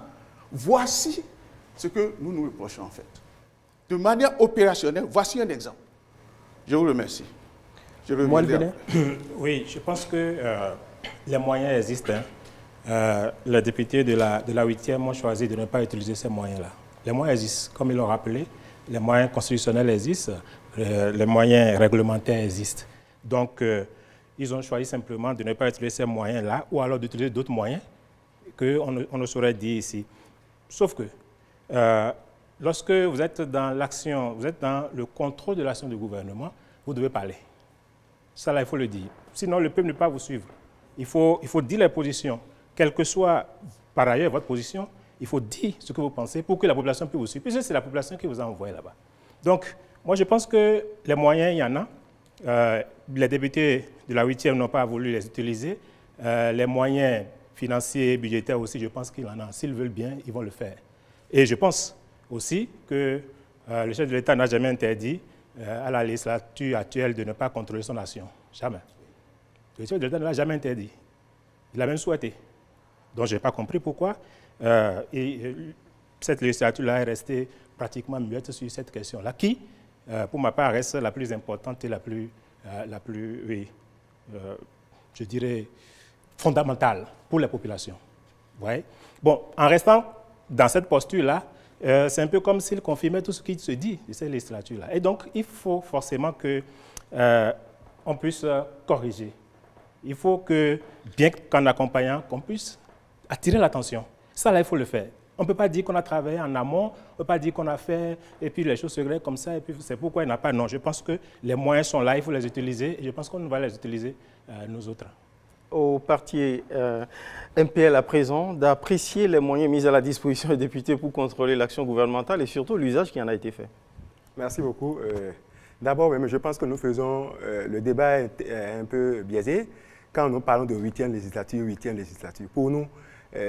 Voici ce que nous nous reprochons en fait. De manière opérationnelle, voici un exemple. Je vous remercie. Oui, je pense que les moyens existent. Les députés de la 8e ont choisi de ne pas utiliser ces moyens-là. Les moyens existent, comme ils l'ont rappelé, les moyens constitutionnels existent, les moyens réglementaires existent. Donc, ils ont choisi simplement de ne pas utiliser ces moyens-là ou alors d'utiliser d'autres moyens qu'on ne saurait dire ici. Sauf que, lorsque vous êtes dans l'action, vous êtes dans le contrôle de l'action du gouvernement, vous devez parler. Ça, là, il faut le dire. Sinon, le peuple ne peut pas vous suivre. Il faut dire les positions. Quelle que soit, par ailleurs, votre position, il faut dire ce que vous pensez pour que la population puisse vous suivre. Puisque c'est la population qui vous a envoyé là-bas. Donc, moi, je pense que les moyens, il y en a. Les députés de la 8e n'ont pas voulu les utiliser. Les moyens financiers et budgétaires aussi, je pense qu'il y en a. S'ils veulent bien, ils vont le faire. Et je pense aussi que le chef de l'État n'a jamais interdit à la législature actuelle de ne pas contrôler son nation. Jamais. Le chef de l'État ne l'a jamais interdit. Il a même souhaité. Donc, je n'ai pas compris pourquoi cette législature-là est restée pratiquement muette sur cette question-là, qui, pour ma part, reste la plus importante et la plus je dirais, fondamentale pour les populations. Vous voyez? Bon, en restant dans cette posture-là, c'est un peu comme s'il confirmait tout ce qui se dit de cette législature-là. Et donc, il faut forcément qu'on puisse corriger. Il faut que, bien qu'en accompagnant, qu'on puisse attirer l'attention. Ça, là, il faut le faire. On ne peut pas dire qu'on a travaillé en amont, on ne peut pas dire qu'on a fait, et puis les choses se règlent comme ça, et puis c'est pourquoi il n'y en a pas. Non, je pense que les moyens sont là, il faut les utiliser, et je pense qu'on va les utiliser, nous autres. Au parti MPL à présent, d'apprécier les moyens mis à la disposition des députés pour contrôler l'action gouvernementale et surtout l'usage qui en a été fait. Merci beaucoup. D'abord, je pense que nous faisons, le débat est un peu biaisé quand nous parlons de 8e législature. Pour nous,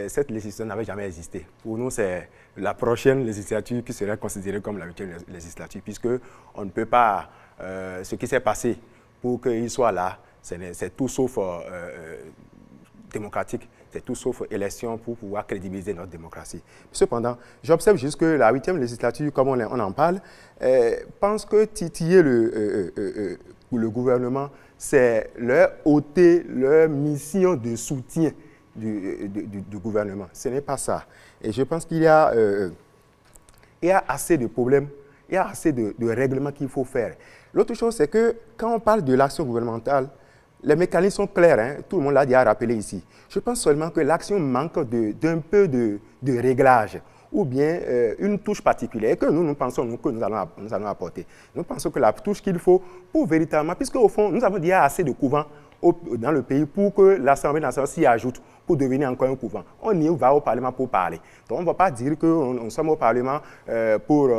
cette législature n'avait jamais existé. Pour nous, c'est la prochaine législature qui serait considérée comme la 8e législature, puisqu'on ne peut pas, ce qui s'est passé pour qu'il soit là, c'est tout sauf démocratique, c'est tout sauf élection pour pouvoir crédibiliser notre démocratie. Cependant, j'observe juste que la 8e législature, comme on en parle, pense que titiller le gouvernement, c'est leur ôter leur mission de soutien du gouvernement. Ce n'est pas ça. Et je pense qu'il y a assez de problèmes, il y a assez de règlements qu'il faut faire. L'autre chose, c'est que quand on parle de l'action gouvernementale, les mécanismes sont clairs, hein, tout le monde l'a déjà rappelé ici. Je pense seulement que l'action manque d'un peu de réglage ou bien une touche particulière et que nous pensons que nous allons apporter. Nous pensons que la touche qu'il faut pour véritablement, puisque au fond, nous avons déjà assez de couvents dans le pays pour que l'Assemblée nationale s'y ajoute pour devenir encore un couvent. On y va au Parlement pour parler. Donc on ne va pas dire que nous sommes au Parlement pour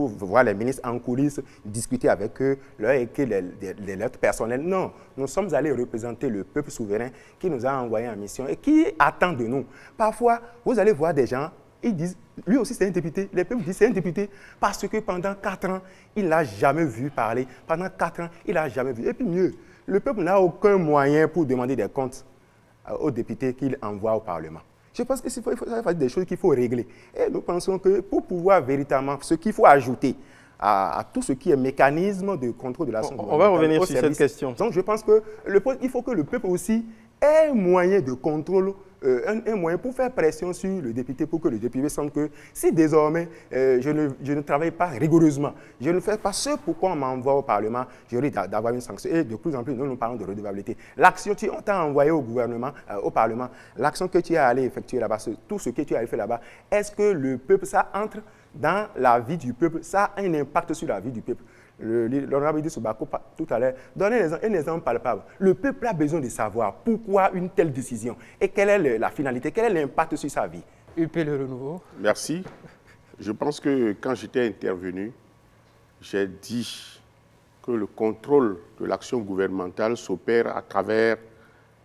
voir les ministres en coulisses, discuter avec eux, leur écrire des lettres personnelles. Non, nous sommes allés représenter le peuple souverain qui nous a envoyés en mission et qui attend de nous. Parfois, vous allez voir des gens, ils disent, lui aussi c'est un député, les peuples disent c'est un député parce que pendant 4 ans, il ne l'a jamais vu parler. Pendant 4 ans, il ne l'a jamais vu. Et puis mieux, le peuple n'a aucun moyen pour demander des comptes aux députés qu'il envoie au Parlement. Je pense qu'il faut faire des choses qu'il faut régler. Et nous pensons que pour pouvoir véritablement, ce qu'il faut ajouter à tout ce qui est mécanisme de contrôle de l'action gouvernementale. On va revenir sur cette question. Donc je pense qu'il faut que le peuple aussi ait un moyen de contrôle, un moyen pour faire pression sur le député, pour que le député sente que si désormais je ne travaille pas rigoureusement, je ne fais pas ce pourquoi on m'envoie au Parlement, je risque d'avoir une sanction. Et de plus en plus, nous parlons de redevabilité. L'action on t'a envoyé au gouvernement, au Parlement, l'action que tu as allé effectuer là-bas, tout ce que tu as fait là-bas, est-ce que le peuple, ça entre dans la vie du peuple, ça a un impact sur la vie du peuple? L'honorable dit Soubako tout à l'heure, donnez un exemple palpable. Le peuple a besoin de savoir pourquoi une telle décision et quelle est la finalité, quel est l'impact sur sa vie. UP Le Renouveau. Merci. Je pense que quand j'étais intervenu, j'ai dit que le contrôle de l'action gouvernementale s'opère à travers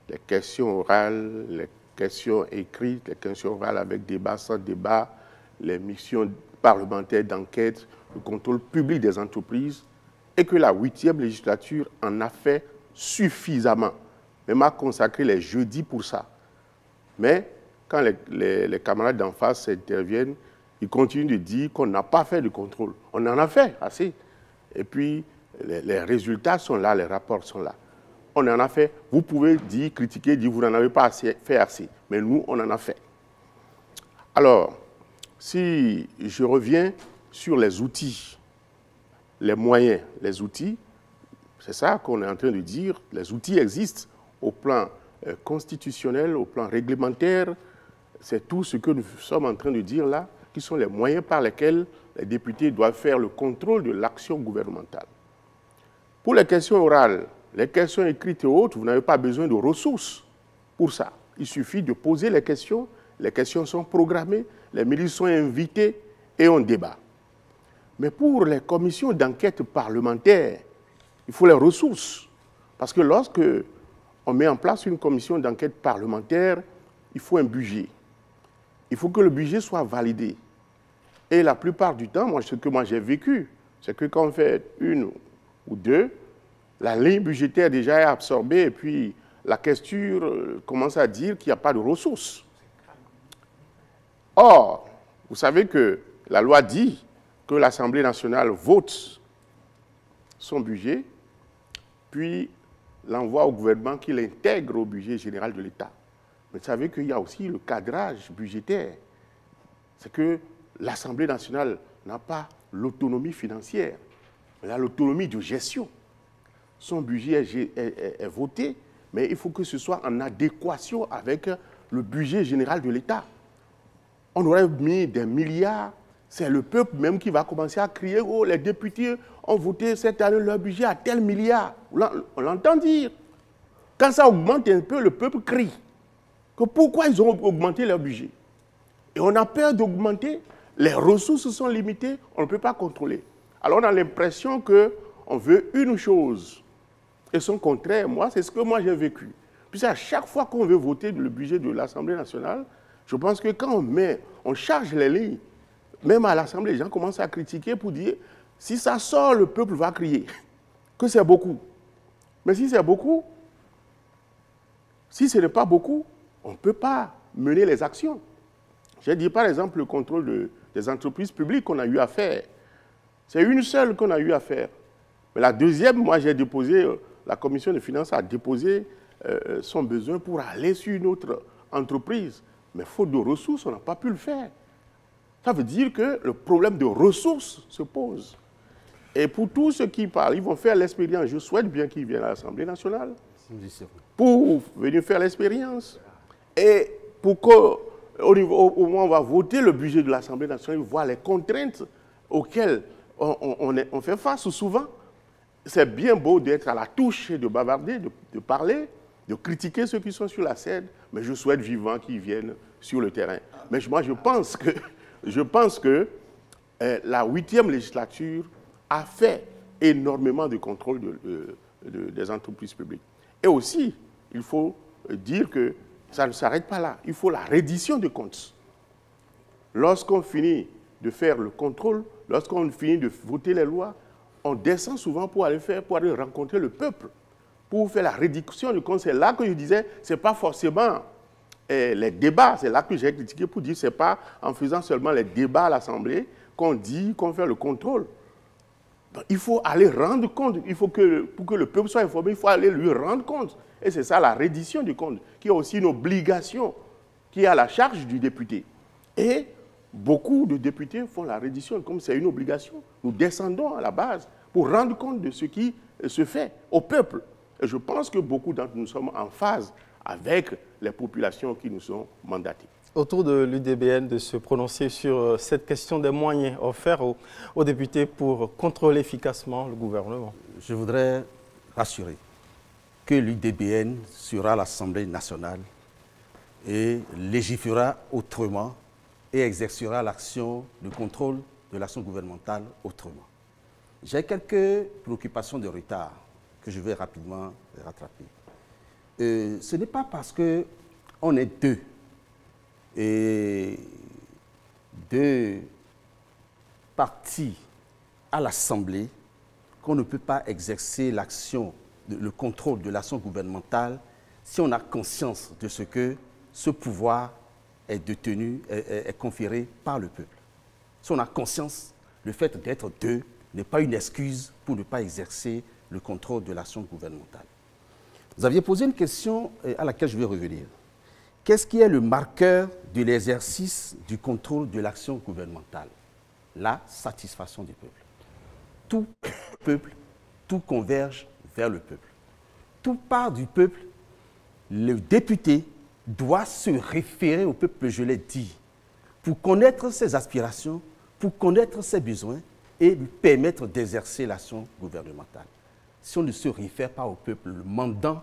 les questions orales, les questions écrites, les questions orales avec débat, sans débat, les missions parlementaires d'enquête, le contrôle public des entreprises, et que la 8e législature en a fait suffisamment, même a consacré les jeudis pour ça. Mais quand les camarades d'en face interviennent, ils continuent de dire qu'on n'a pas fait de contrôle. On en a fait assez. Et puis, les résultats sont là, les rapports sont là. On en a fait. Vous pouvez dire, critiquer, dire vous n'en avez pas fait assez. Mais nous, on en a fait. Alors, si je reviens sur les outils, les moyens, les outils, c'est ça qu'on est en train de dire. Les outils existent au plan constitutionnel, au plan réglementaire. C'est tout ce que nous sommes en train de dire là, qui sont les moyens par lesquels les députés doivent faire le contrôle de l'action gouvernementale. Pour les questions orales, les questions écrites et autres, vous n'avez pas besoin de ressources pour ça. Il suffit de poser les questions sont programmées, les ministres sont invités et on débat. Mais pour les commissions d'enquête parlementaire, il faut les ressources. Parce que lorsque on met en place une commission d'enquête parlementaire, il faut un budget. Il faut que le budget soit validé. Et la plupart du temps, ce que moi j'ai vécu, c'est que quand on fait une ou deux, la ligne budgétaire déjà est absorbée et puis la question commence à dire qu'il n'y a pas de ressources. Or, vous savez que la loi dit que l'Assemblée nationale vote son budget, puis l'envoie au gouvernement qui l'intègre au budget général de l'État. Mais vous savez qu'il y a aussi le cadrage budgétaire. C'est que l'Assemblée nationale n'a pas l'autonomie financière, elle a l'autonomie de gestion. Son budget est voté, mais il faut que ce soit en adéquation avec le budget général de l'État. On aurait mis des milliards, c'est le peuple même qui va commencer à crier « Oh, les députés ont voté cette année leur budget à tel milliard ». On l'entend dire. Quand ça augmente un peu, le peuple crie. Que pourquoi ils ont augmenté leur budget? Et on a peur d'augmenter, les ressources sont limitées, on ne peut pas contrôler. Alors on a l'impression qu'on veut une chose et son contraire. Moi, c'est ce que moi j'ai vécu. Puis à chaque fois qu'on veut voter le budget de l'Assemblée nationale, je pense que quand on charge les lignes, même à l'Assemblée, les gens commencent à critiquer pour dire si ça sort, le peuple va crier que c'est beaucoup. Mais si c'est beaucoup, si ce n'est pas beaucoup, on ne peut pas mener les actions. J'ai dit par exemple le contrôle des entreprises publiques qu'on a eu à faire. C'est une seule qu'on a eu à faire. Mais la deuxième, moi j'ai déposé, la commission des finances a déposé son besoin pour aller sur une autre entreprise. Mais faute de ressources, on n'a pas pu le faire. Ça veut dire que le problème de ressources se pose. Et pour tous ceux qui parlent, ils vont faire l'expérience. Je souhaite bien qu'ils viennent à l'Assemblée nationale pour venir faire l'expérience. Et pour qu'au moment où on va voter le budget de l'Assemblée nationale, ils voient les contraintes auxquelles on fait face souvent. C'est bien beau d'être à la touche et de bavarder, de parler, de critiquer ceux qui sont sur la scène, mais je souhaite vivement qu'ils viennent sur le terrain. Mais moi, je pense que la 8e législature a fait énormément de contrôle des entreprises publiques. Et aussi, il faut dire que ça ne s'arrête pas là. Il faut la reddition des comptes. Lorsqu'on finit de faire le contrôle, lorsqu'on finit de voter les lois, on descend souvent pour aller rencontrer le peuple, pour faire la reddition des comptes. C'est là que je disais, ce n'est pas forcément les débats, c'est là que j'ai critiqué pour dire que ce n'est pas en faisant seulement les débats à l'Assemblée qu'on dit qu'on fait le contrôle. Donc, il faut aller rendre compte, pour que le peuple soit informé, il faut aller lui rendre compte. Et c'est ça la reddition du compte, qui est aussi une obligation qui est à la charge du député. Et beaucoup de députés font la reddition, comme c'est une obligation. Nous descendons à la base pour rendre compte de ce qui se fait au peuple. Et je pense que beaucoup d'entre nous sommes en phase avec les populations qui nous ont mandatées. Autour de l'UDBN de se prononcer sur cette question des moyens offerts aux députés pour contrôler efficacement le gouvernement. Je voudrais rassurer que l'UDBN sera à l'Assemblée nationale et légiférera autrement et exercera l'action de contrôle de l'action gouvernementale autrement. J'ai quelques préoccupations de retard que je vais rapidement rattraper. Ce n'est pas parce qu'on est deux partis à l'Assemblée qu'on ne peut pas exercer l'action, le contrôle de l'action gouvernementale si on a conscience de ce que ce pouvoir est détenu, est conféré par le peuple. Si on a conscience, le fait d'être deux n'est pas une excuse pour ne pas exercer le contrôle de l'action gouvernementale. Vous aviez posé une question à laquelle je vais revenir. Qu'est-ce qui est le marqueur de l'exercice du contrôle de l'action gouvernementale? La satisfaction du peuple. Tout peuple, tout converge vers le peuple. Tout part du peuple. Le député doit se référer au peuple, je l'ai dit, pour connaître ses aspirations, pour connaître ses besoins et lui permettre d'exercer l'action gouvernementale. Si on ne se réfère pas au peuple, le mandant,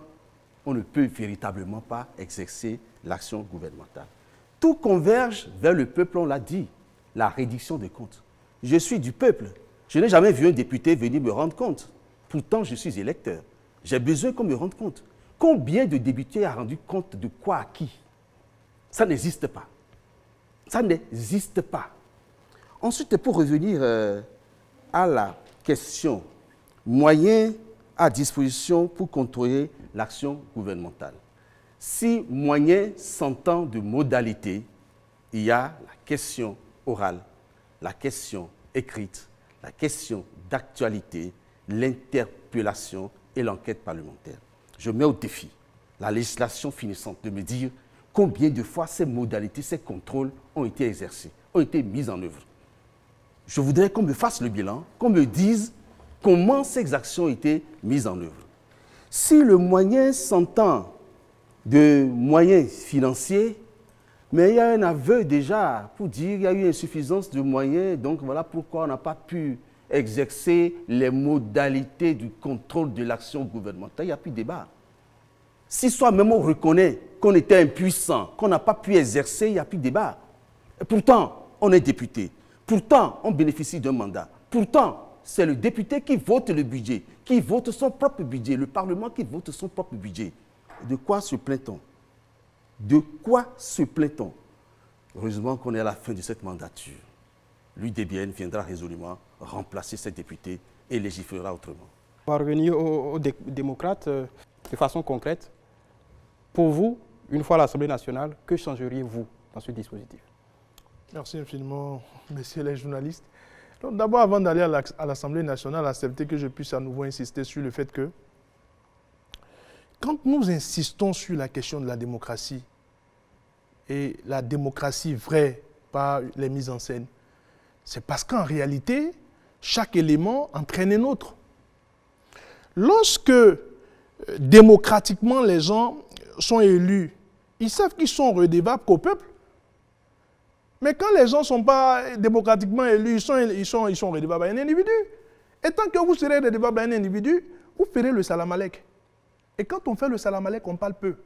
on ne peut véritablement pas exercer l'action gouvernementale. Tout converge vers le peuple, on l'a dit, la reddition des comptes. Je suis du peuple. Je n'ai jamais vu un député venir me rendre compte. Pourtant, je suis électeur. J'ai besoin qu'on me rende compte. Combien de députés a rendu compte de quoi à qui? Ça n'existe pas. Ça n'existe pas. Ensuite, pour revenir à la question moyens à disposition pour contrôler l'action gouvernementale. Si moyens s'entend de modalités, il y a la question orale, la question écrite, la question d'actualité, l'interpellation et l'enquête parlementaire. Je mets au défi la législation finissante de me dire combien de fois ces modalités, ces contrôles ont été exercés, ont été mis en œuvre. Je voudrais qu'on me fasse le bilan, qu'on me dise comment ces actions ont été mises en œuvre. Si le moyen s'entend de moyens financiers, mais il y a un aveu déjà pour dire qu'il y a eu insuffisance de moyens, donc voilà pourquoi on n'a pas pu exercer les modalités du contrôle de l'action gouvernementale. Il n'y a plus de débat. Si soi-même on reconnaît qu'on était impuissant, qu'on n'a pas pu exercer, il n'y a plus de débat. Et pourtant, on est député. Pourtant, on bénéficie d'un mandat. Pourtant, c'est le député qui vote le budget, qui vote son propre budget, le Parlement qui vote son propre budget. De quoi se plaint-on? De quoi se plaint-on? Heureusement qu'on est à la fin de cette mandature. L'UDBN viendra résolument remplacer ces députés et légiférera autrement. On va revenir aux démocrates de façon concrète. Pour vous, une fois à l'Assemblée nationale, que changeriez-vous dans ce dispositif? Merci infiniment, messieurs les journalistes. D'abord, avant d'aller à l'Assemblée nationale, acceptez que je puisse à nouveau insister sur le fait que quand nous insistons sur la question de la démocratie, et la démocratie vraie, pas les mises en scène, c'est parce qu'en réalité, chaque élément entraîne un autre. Lorsque démocratiquement les gens sont élus, ils savent qu'ils sont redevables qu'au peuple. Mais quand les gens ne sont pas démocratiquement élus, ils sont redevables à un individu. Et tant que vous serez redevables à un individu, vous ferez le salam alek. Et quand on fait le salam alek, on parle peu.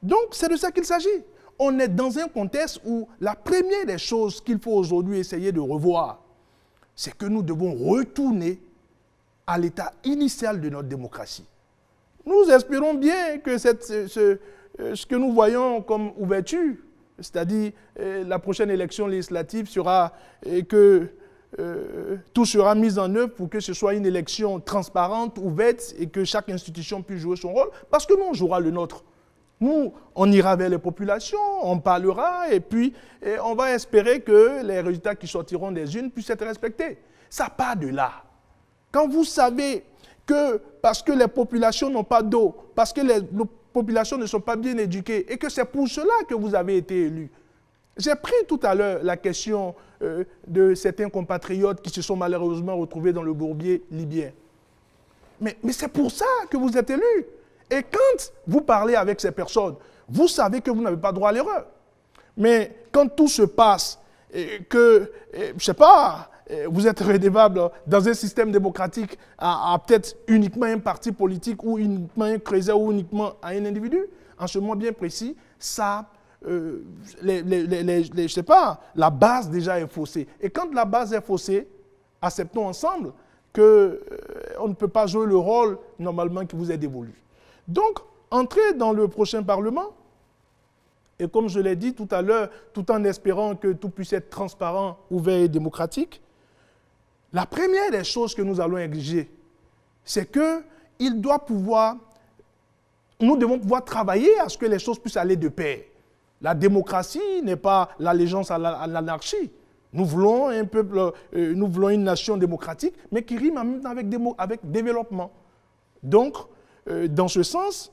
Donc, c'est de ça qu'il s'agit. On est dans un contexte où la première des choses qu'il faut aujourd'hui essayer de revoir, c'est que nous devons retourner à l'état initial de notre démocratie. Nous espérons bien que ce que nous voyons comme ouverture, c'est-à-dire la prochaine élection législative sera que tout sera mis en œuvre pour que ce soit une élection transparente, ouverte et que chaque institution puisse jouer son rôle, parce que nous, on jouera le nôtre. Nous, on ira vers les populations, on parlera et puis on va espérer que les résultats qui sortiront des urnes puissent être respectés. Ça part de là. Quand vous savez que parce que les populations n'ont pas d'eau, parce que les populations ne sont pas bien éduquées et que c'est pour cela que vous avez été élus. J'ai pris tout à l'heure la question de certains compatriotes qui se sont malheureusement retrouvés dans le bourbier libyen. Mais c'est pour ça que vous êtes élus. Et quand vous parlez avec ces personnes, vous savez que vous n'avez pas droit à l'erreur. Mais quand tout se passe, et que, je ne sais pas, vous êtes redevable dans un système démocratique à peut-être uniquement un parti politique ou uniquement un créateur ou uniquement à un individu, en ce moment bien précis, ça, je sais pas, la base déjà est faussée. Et quand la base est faussée, acceptons ensemble qu'on ne peut pas jouer le rôle normalement qui vous est dévolu. Donc, entrez dans le prochain Parlement, et comme je l'ai dit tout à l'heure, tout en espérant que tout puisse être transparent, ouvert et démocratique, la première des choses que nous allons exiger, c'est que nous devons pouvoir travailler à ce que les choses puissent aller de pair. La démocratie n'est pas l'allégeance à l'anarchie. Nous voulons un peuple, nous voulons une nation démocratique, mais qui rime en même temps avec développement. Donc, dans ce sens,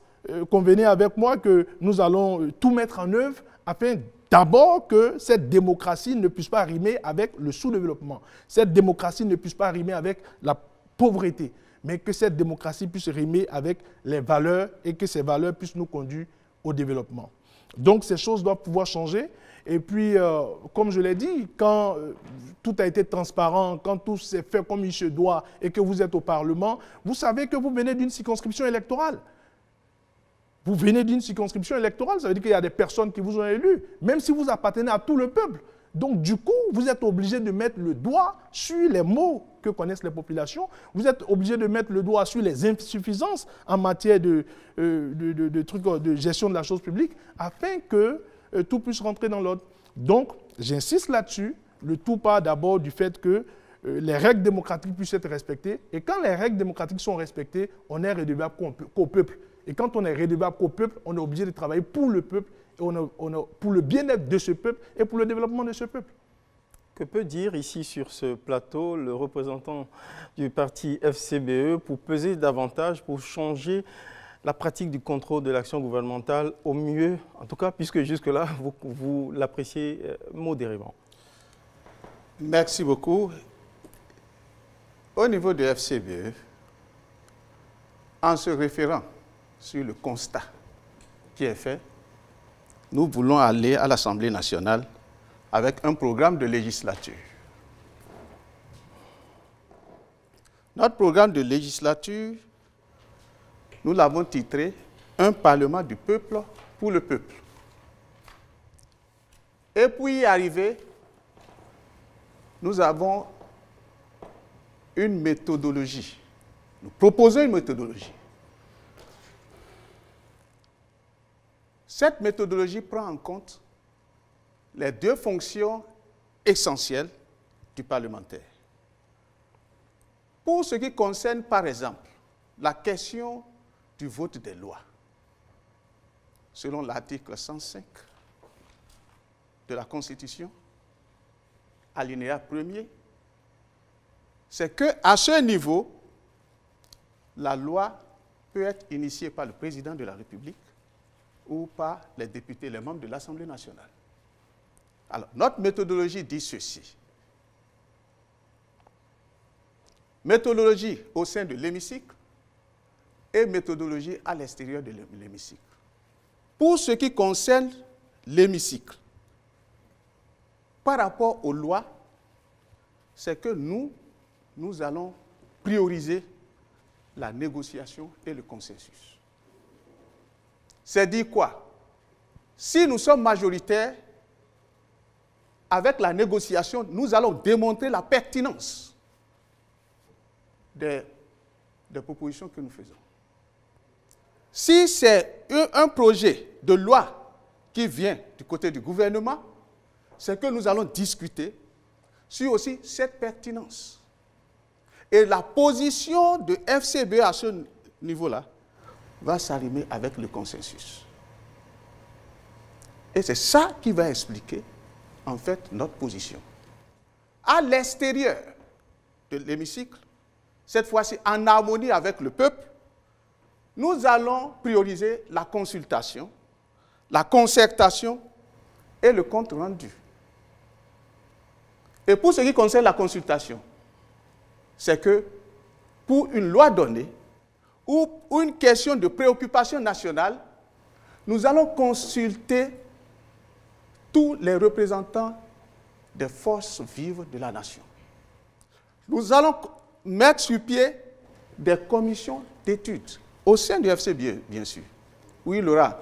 convenez avec moi que nous allons tout mettre en œuvre afin d'abord que cette démocratie ne puisse pas rimer avec le sous-développement. Cette démocratie ne puisse pas rimer avec la pauvreté, mais que cette démocratie puisse rimer avec les valeurs et que ces valeurs puissent nous conduire au développement. Donc ces choses doivent pouvoir changer. Et puis, comme je l'ai dit, quand tout a été transparent, quand tout s'est fait comme il se doit et que vous êtes au Parlement, vous savez que vous venez d'une circonscription électorale. Vous venez d'une circonscription électorale, ça veut dire qu'il y a des personnes qui vous ont élus, même si vous appartenez à tout le peuple. Donc, du coup, vous êtes obligé de mettre le doigt sur les maux que connaissent les populations. Vous êtes obligé de mettre le doigt sur les insuffisances en matière de gestion de la chose publique afin que tout puisse rentrer dans l'ordre. Donc, j'insiste là-dessus, le tout part d'abord du fait que les règles démocratiques puissent être respectées. Et quand les règles démocratiques sont respectées, on est redevable qu'au peuple. Et quand on est redevable qu'au peuple, on est obligé de travailler pour le peuple, et pour le bien-être de ce peuple et pour le développement de ce peuple. Que peut dire ici sur ce plateau le représentant du parti FCBE pour peser davantage, pour changer la pratique du contrôle de l'action gouvernementale au mieux, en tout cas, puisque jusque-là, vous l'appréciez modérément? Merci beaucoup. Au niveau de FCBE, en se référant sur le constat qui est fait, nous voulons aller à l'Assemblée nationale avec un programme de législature. Notre programme de législature, nous l'avons titré « Un Parlement du peuple pour le peuple ». Et pour y arriver, nous avons une méthodologie. Nous proposons une méthodologie. Cette méthodologie prend en compte les deux fonctions essentielles du parlementaire. Pour ce qui concerne, par exemple, la question du vote des lois, selon l'article 105 de la Constitution, alinéa 1er, c'est qu'à ce niveau, la loi peut être initiée par le président de la République ou par les députés, les membres de l'Assemblée nationale. Alors, notre méthodologie dit ceci. Méthodologie au sein de l'hémicycle et méthodologie à l'extérieur de l'hémicycle. Pour ce qui concerne l'hémicycle, par rapport aux lois, c'est que nous allons prioriser la négociation et le consensus. C'est dire quoi? Si nous sommes majoritaires, avec la négociation, nous allons démontrer la pertinence des propositions que nous faisons. Si c'est un projet de loi qui vient du côté du gouvernement, c'est que nous allons discuter sur aussi cette pertinence. Et la position de FCBE à ce niveau-là va s'arrimer avec le consensus. Et c'est ça qui va expliquer, en fait, notre position. À l'extérieur de l'hémicycle, cette fois-ci en harmonie avec le peuple, nous allons prioriser la consultation, la concertation et le compte rendu. Et pour ce qui concerne la consultation, c'est que pour une loi donnée ou une question de préoccupation nationale, nous allons consulter tous les représentants des forces vives de la nation. Nous allons mettre sur pied des commissions d'études au sein du FCBE, bien sûr, où il y aura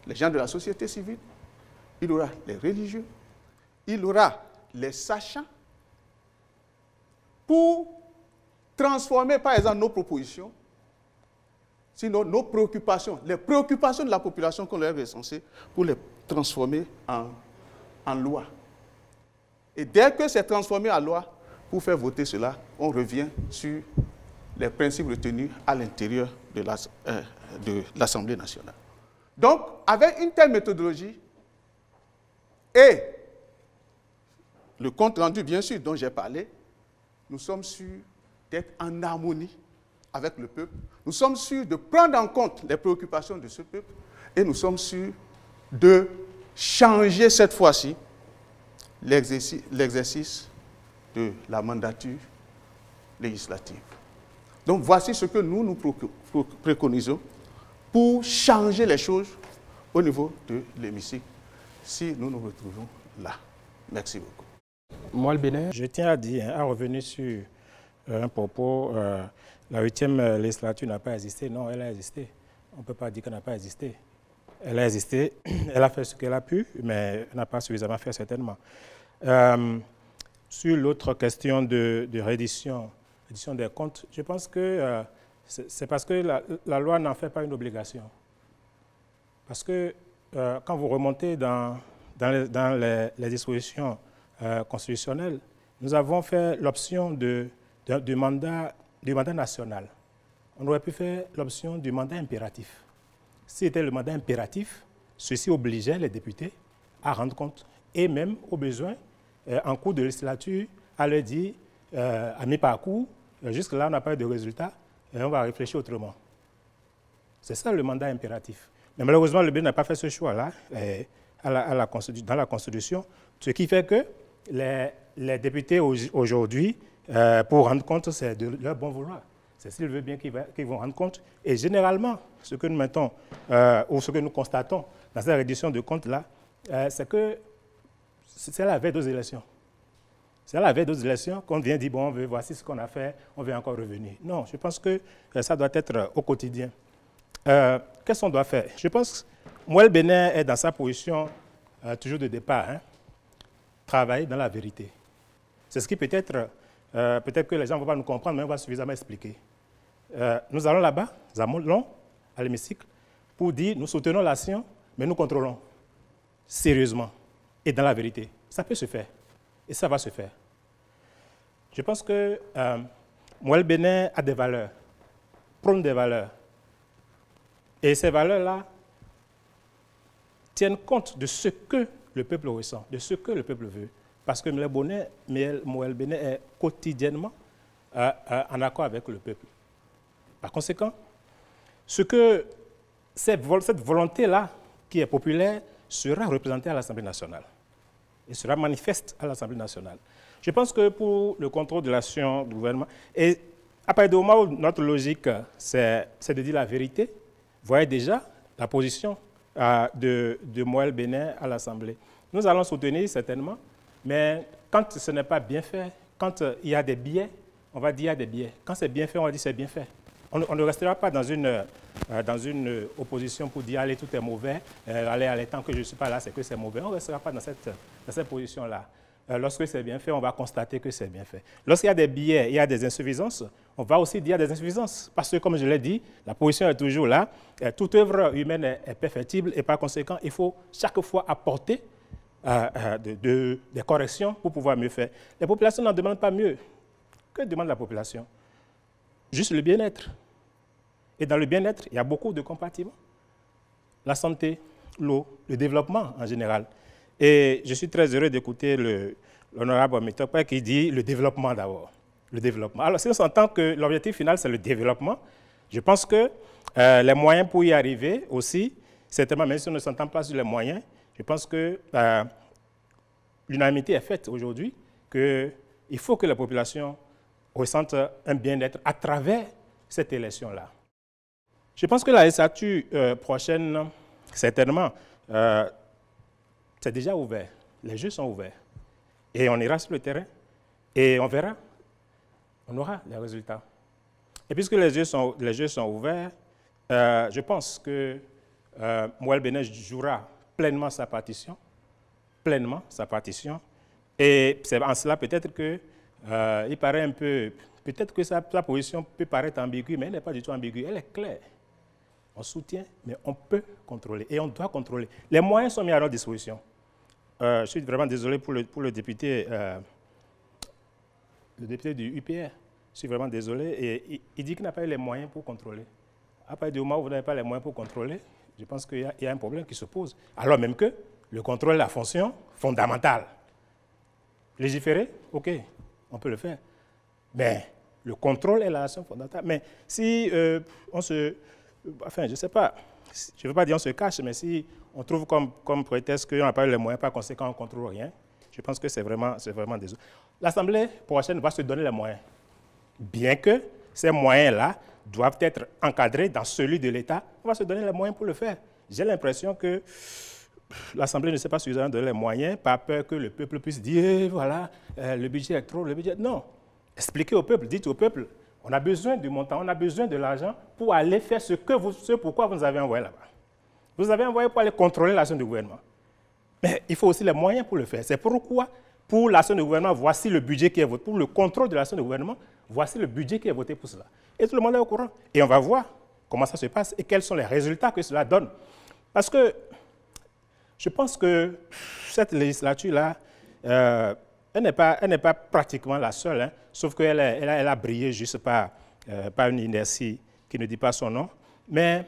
les gens de la société civile, il y aura les religieux, il y aura les sachants, pour transformer, par exemple, nos propositions, sinon nos préoccupations, les préoccupations de la population qu'on leur est censé, pour les transformer en loi. Et dès que c'est transformé en loi, pour faire voter cela, on revient sur les principes retenus à l'intérieur de l'Assemblée nationale. Donc, avec une telle méthodologie et le compte rendu, bien sûr, dont j'ai parlé, nous sommes sûrs d'être en harmonie avec le peuple. Nous sommes sûrs de prendre en compte les préoccupations de ce peuple et nous sommes sûrs de changer cette fois-ci l'exercice de la mandature législative. Donc voici ce que nous préconisons pour changer les choses au niveau de l'hémicycle si nous nous retrouvons là. Merci beaucoup. Moi, le Bénin. Je tiens à dire, à revenir sur un propos, la 8e législature n'a pas existé. Non, elle a existé. On ne peut pas dire qu'elle n'a pas existé. Elle a existé, elle a fait ce qu'elle a pu, mais elle n'a pas suffisamment fait certainement. Sur l'autre question de reddition des comptes, je pense que c'est parce que la loi n'en fait pas une obligation. Parce que quand vous remontez dans les dispositions constitutionnel, nous avons fait l'option du mandat national. On aurait pu faire l'option du mandat impératif. Si c'était le mandat impératif, ceci obligeait les députés à rendre compte et même, au besoin, en cours de législature, à leur dire, à mi-parcours, jusque-là, on n'a pas eu de résultat, et on va réfléchir autrement. C'est ça le mandat impératif. Mais malheureusement, le Bénin n'a pas fait ce choix-là dans la Constitution, ce qui fait que les députés aujourd'hui, pour rendre compte, c'est de leur bon vouloir. C'est s'ils veulent bien qu'ils vont rendre compte. Et généralement, ce que nous mettons, ou ce que nous constatons dans cette reddition de comptes-là, c'est que c'est la veille des élections. C'est à la veille des élections qu'on vient dire, bon, voici ce qu'on a fait, on veut encore revenir. Non, je pense que ça doit être au quotidien. Qu'est-ce qu'on doit faire? Je pense que Mouel Bénin est dans sa position toujours de départ, hein, travailler dans la vérité. C'est ce qui peut-être que les gens ne vont pas nous comprendre, mais on va suffisamment expliquer. Nous allons là-bas, nous allons à l'hémicycle, pour dire, nous soutenons l'action, mais nous contrôlons sérieusement et dans la vérité. Ça peut se faire, et ça va se faire. Je pense que Mouel Bénin a des valeurs, prône des valeurs. Et ces valeurs-là tiennent compte de ce que le peuple ressent, de ce que le peuple veut. Parce que Mouel Bénin est quotidiennement en accord avec le peuple. Par conséquent, cette volonté-là, qui est populaire, sera représentée à l'Assemblée nationale et sera manifeste à l'Assemblée nationale. Je pense que pour le contrôle de l'action du gouvernement, et à partir du moment où notre logique, c'est de dire la vérité, vous voyez déjà la position de Mouel Bénin à l'Assemblée. Nous allons soutenir certainement, mais quand ce n'est pas bien fait, quand il y a des biais, on va dire il y a des biais. Quand c'est bien fait, on va dire c'est bien fait. On ne restera pas dans une opposition pour dire allez, tout est mauvais, allez, tant que je ne suis pas là, c'est que c'est mauvais. On ne restera pas dans cette position-là. Lorsque c'est bien fait, on va constater que c'est bien fait. Lorsqu'il y a des biais, il y a des insuffisances, on va aussi dire des insuffisances. Parce que, comme je l'ai dit, la position est toujours là. Toute œuvre humaine est perfectible et par conséquent, il faut chaque fois apporter des corrections pour pouvoir mieux faire. Les populations n'en demandent pas mieux. Que demande la population? Juste le bien-être. Et dans le bien-être, il y a beaucoup de compartiments. La santé, l'eau, le développement en général. Et je suis très heureux d'écouter l'honorable Mitokpa qui dit le développement d'abord. Le développement. Alors, si on s'entend que l'objectif final, c'est le développement, je pense que les moyens pour y arriver aussi, certainement, même si on ne s'entend pas sur les moyens, je pense que l'unanimité est faite aujourd'hui qu'il faut que la population ressente un bien-être à travers cette élection-là. Je pense que la législature prochaine, certainement, c'est déjà ouvert. Les jeux sont ouverts. Et on ira sur le terrain et on verra. On aura les résultats. Et puisque les jeux sont ouverts, je pense que Mouel Bénin jouera pleinement sa partition. Et c'est en cela peut-être qu'il paraît un peu... Peut-être que sa position peut paraître ambiguë, mais elle n'est pas du tout ambiguë. Elle est claire. On soutient, mais on peut contrôler. Et on doit contrôler. Les moyens sont mis à notre disposition. Je suis vraiment désolé pour le député du UPR. Je suis vraiment désolé. Et il dit qu'il n'a pas eu les moyens pour contrôler. À partir du moment où vous n'avez pas les moyens pour contrôler, je pense qu'il y a un problème qui se pose. Alors même que le contrôle est la fonction fondamentale. Légiférer, OK, on peut le faire. Mais le contrôle est la fonction fondamentale. Mais si enfin, je ne sais pas, je ne veux pas dire on se cache, mais si on trouve comme prétexte qu'on n'a pas eu les moyens, par conséquent, on ne contrôle rien, je pense que c'est vraiment désolé. L'Assemblée prochaine va se donner les moyens, bien que ces moyens-là doivent être encadrés dans celui de l'État, on va se donner les moyens pour le faire. J'ai l'impression que l'Assemblée ne sait pas suffisamment donner les moyens, par peur que le peuple puisse dire, voilà, le budget est trop, le budget... Non, expliquez au peuple, dites au peuple, on a besoin du montant, on a besoin de l'argent pour aller faire ce pourquoi vous nous avez envoyé là-bas. Vous avez envoyé pour aller contrôler l'action du gouvernement. Mais il faut aussi les moyens pour le faire. C'est pourquoi, pour l'action du gouvernement, voici le budget qui est voté. Pour le contrôle de l'action du gouvernement, voici le budget qui est voté pour cela. Et tout le monde est au courant. Et on va voir comment ça se passe et quels sont les résultats que cela donne. Parce que je pense que cette législature-là, Elle n'est pas pratiquement la seule, hein, sauf qu'elle a brillé juste par une inertie qui ne dit pas son nom. Mais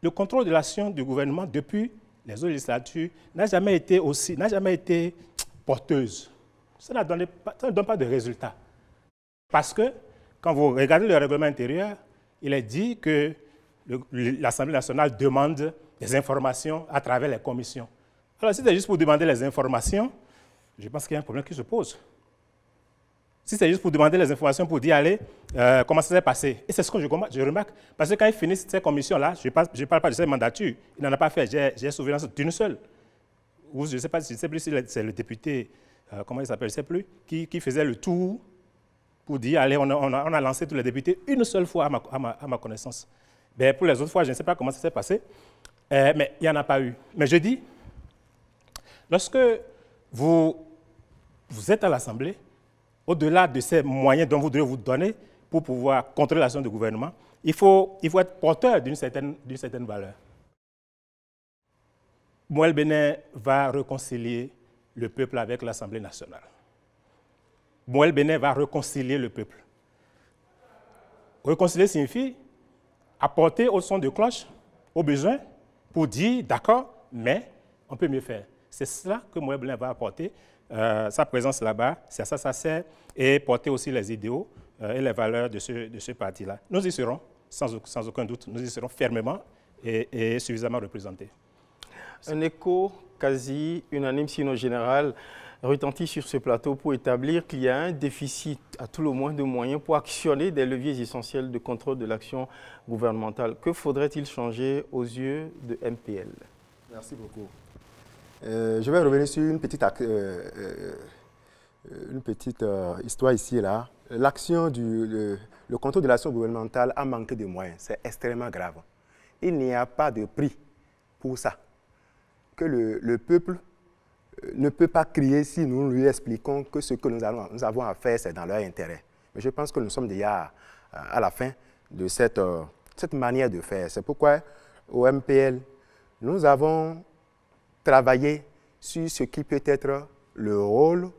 le contrôle de l'action du gouvernement depuis les autres législatures n'a jamais été porteuse. Ça ne donne pas de résultat. Parce que quand vous regardez le règlement intérieur, il est dit que l'Assemblée nationale demande des informations à travers les commissions. Alors si c'est juste pour demander les informations, je pense qu'il y a un problème qui se pose. Si c'est juste pour demander les informations, pour dire, allez, comment ça s'est passé. Et c'est ce que je remarque. Parce que quand ils finissent ces commissions-là, je ne parle pas de ces mandatures, il n'en a pas fait, j'ai souvenance d'une seule. Ou je ne sais plus si c'est le député, comment il s'appelle, je ne sais plus, qui faisait le tour pour dire, allez, on a lancé tous les députés une seule fois à ma connaissance. Ben, pour les autres fois, je ne sais pas comment ça s'est passé, mais il n'y en a pas eu. Mais je dis, lorsque vous êtes à l'Assemblée, au-delà de ces moyens dont vous devez vous donner pour pouvoir contrôler l'action du gouvernement, il faut être porteur d'une certaine valeur. Moël Bénin va réconcilier le peuple avec l'Assemblée nationale. Moël Bénin va réconcilier le peuple. Réconcilier signifie apporter au son de cloche, au besoin, pour dire d'accord, mais on peut mieux faire. C'est cela que Moël Bénin va apporter. Sa présence là-bas, c'est à ça que ça sert, et porter aussi les idéaux et les valeurs de ce parti-là. Nous y serons, sans aucun doute, nous y serons fermement et suffisamment représentés. Un écho quasi unanime, sinon général, retentit sur ce plateau pour établir qu'il y a un déficit, à tout le moins, de moyens pour actionner des leviers essentiels de contrôle de l'action gouvernementale. Que faudrait-il changer aux yeux de MPL? Merci beaucoup. Je vais revenir sur une petite histoire ici et là. L'action le contrôle de l'action gouvernementale a manqué de moyens. C'est extrêmement grave. Il n'y a pas de prix pour ça. Que le peuple ne peut pas crier si nous lui expliquons que ce que nous avons à faire, c'est dans leur intérêt. Mais je pense que nous sommes déjà à la fin de cette manière de faire. C'est pourquoi, au MPL, nous avons travaillé sur ce qui peut être le rôle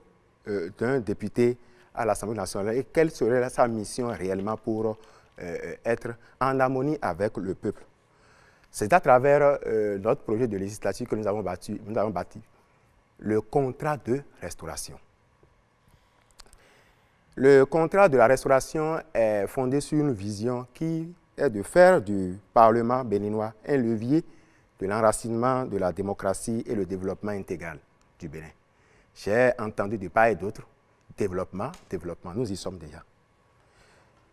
d'un député à l'Assemblée nationale et quelle serait sa mission réellement pour être en harmonie avec le peuple. C'est à travers notre projet de législature que nous avons bâti le contrat de restauration. Le contrat de la restauration est fondé sur une vision qui est de faire du Parlement béninois un levier de l'enracinement de la démocratie et le développement intégral du Bénin. J'ai entendu de part et d'autre, développement, nous y sommes déjà.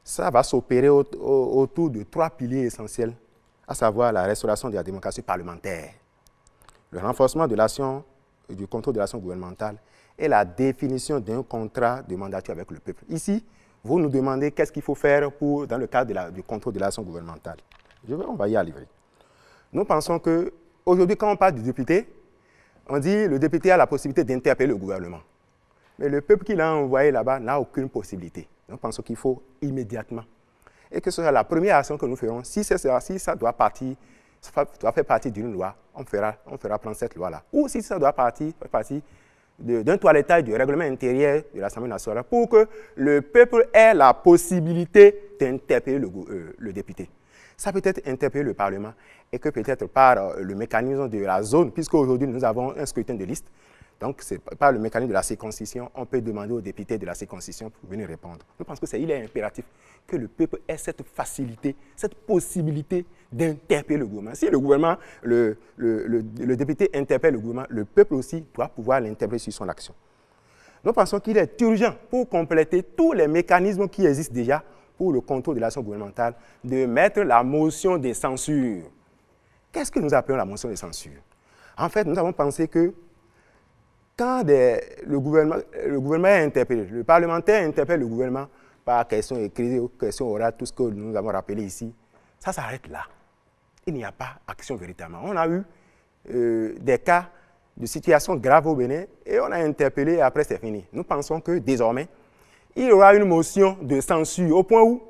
Ça va s'opérer autour de 3 piliers essentiels, à savoir la restauration de la démocratie parlementaire, le renforcement de l'action du contrôle de l'action gouvernementale et la définition d'un contrat de mandature avec le peuple. Ici, vous nous demandez qu'est-ce qu'il faut faire dans le cadre du contrôle de l'action gouvernementale. On va y arriver. Nous pensons qu'aujourd'hui, quand on parle du député, on dit le député a la possibilité d'interpeller le gouvernement. Mais le peuple qui l'a envoyé là-bas n'a aucune possibilité. Nous pensons qu'il faut immédiatement. Et que ce soit la première action que nous ferons. Si ça doit faire partie d'une loi, on fera prendre cette loi-là. Ou si ça doit faire partie d'un toilettage du règlement intérieur de l'Assemblée nationale pour que le peuple ait la possibilité d'interpeller le député. Ça peut être interpeller le Parlement et que peut-être par le mécanisme de la zone, puisqu'aujourd'hui nous avons un scrutin de liste, donc c'est par le mécanisme de la circonscription, on peut demander aux députés de la circonscription pour venir répondre. Nous pensons qu'il est impératif que le peuple ait cette facilité, cette possibilité d'interpeller le gouvernement. Si le gouvernement, le député interpelle le gouvernement, le peuple aussi doit pouvoir l'interpeller sur son action. Nous pensons qu'il est urgent pour compléter tous les mécanismes qui existent déjà pour le contrôle de l'action gouvernementale, de mettre la motion de censure. Qu'est-ce que nous appelons la motion de censure? En fait, nous avons pensé que quand le gouvernement est interpellé, le parlementaire interpelle le gouvernement par question écrite ou question orale, tout ce que nous avons rappelé ici, ça s'arrête là. Il n'y a pas action véritablement. On a eu des cas de situation grave au Bénin et on a interpellé et après c'est fini. Nous pensons que désormais, il y aura une motion de censure au point où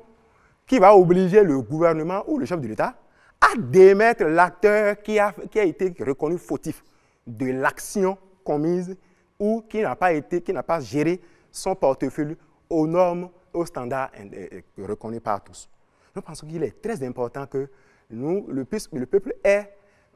qui va obliger le gouvernement ou le chef de l'État à démettre l'acteur qui a été reconnu fautif de l'action commise ou qui n'a pas géré son portefeuille aux normes, aux standards reconnus par tous. Nous pensons qu'il est très important que le peuple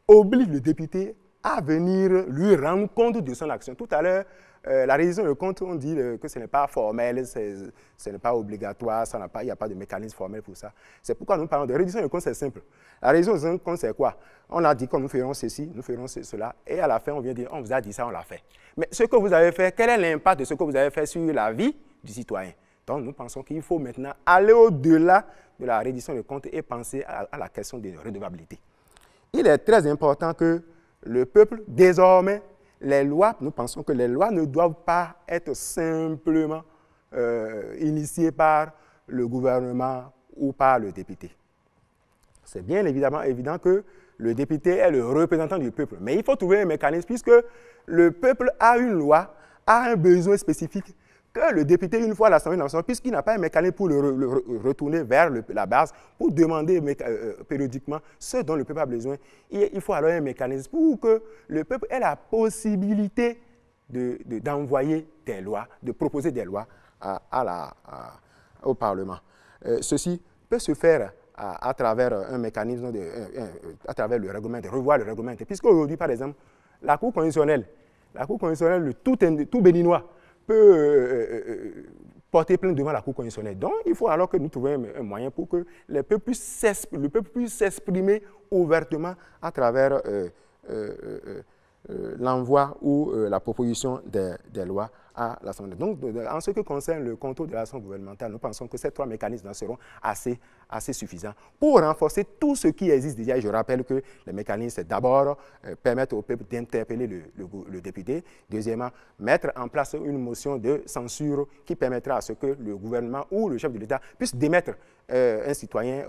oblige le député à venir lui rendre compte de son action. Tout à l'heure, la reddition de compte, on dit que ce n'est pas formel, ce n'est pas obligatoire, il n'y a pas de mécanisme formel pour ça. C'est pourquoi nous parlons de reddition de compte, c'est simple. La reddition de compte, c'est quoi? On a dit que nous ferons ceci, nous ferons cela, et à la fin, on vient dire, on vous a dit ça, on l'a fait. Mais ce que vous avez fait, quel est l'impact de ce que vous avez fait sur la vie du citoyen? Donc, nous pensons qu'il faut maintenant aller au-delà de la reddition de compte et penser à la question de redevabilité. Il est très important que le peuple, désormais, les lois, nous pensons que les lois ne doivent pas être simplement initiées par le gouvernement ou par le député. C'est bien évidemment évident que le député est le représentant du peuple, mais il faut trouver un mécanisme puisque le peuple a une loi, a un besoin spécifique que le député, une fois à l'Assemblée nationale, puisqu'il n'a pas un mécanisme pour le retourner vers la base, pour demander périodiquement ce dont le peuple a besoin, il faut alors un mécanisme pour que le peuple ait la possibilité d'envoyer des lois, de proposer des lois au Parlement. Ceci peut se faire à travers un mécanisme, à travers le règlement, de revoir le règlement. Puisqu'aujourd'hui, par exemple, la Cour constitutionnelle, tout Béninois, peut porter plainte devant la Cour constitutionnelle. Donc, il faut alors que nous trouvions un moyen pour que le peuple puisse s'exprimer ouvertement à travers l'envoi ou la proposition des lois à l'Assemblée. Donc, en ce qui concerne le contrôle de l'action gouvernementale, nous pensons que ces trois mécanismes seront assez suffisants pour renforcer tout ce qui existe déjà. Et je rappelle que les mécanismes, c'est d'abord permettre au peuple d'interpeller le député. Deuxièmement, mettre en place une motion de censure qui permettra à ce que le gouvernement ou le chef de l'État puisse démettre un citoyen,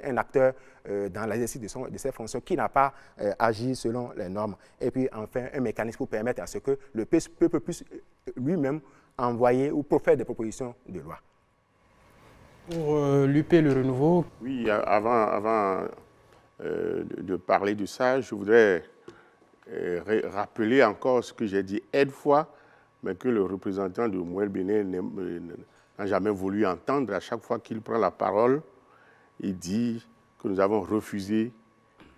un acteur dans l'exercice de ses fonctions qui n'a pas agi selon les normes. Et puis enfin, un mécanisme pour permettre à ce que le peuple puisse lui-même envoyer ou faire des propositions de loi. Pour l'UP Le Renouveau. Oui, avant de parler de ça, je voudrais rappeler encore ce que j'ai dit une fois, mais que le représentant de Mouel Béné n'a jamais voulu entendre. À chaque fois qu'il prend la parole, il dit que nous avons refusé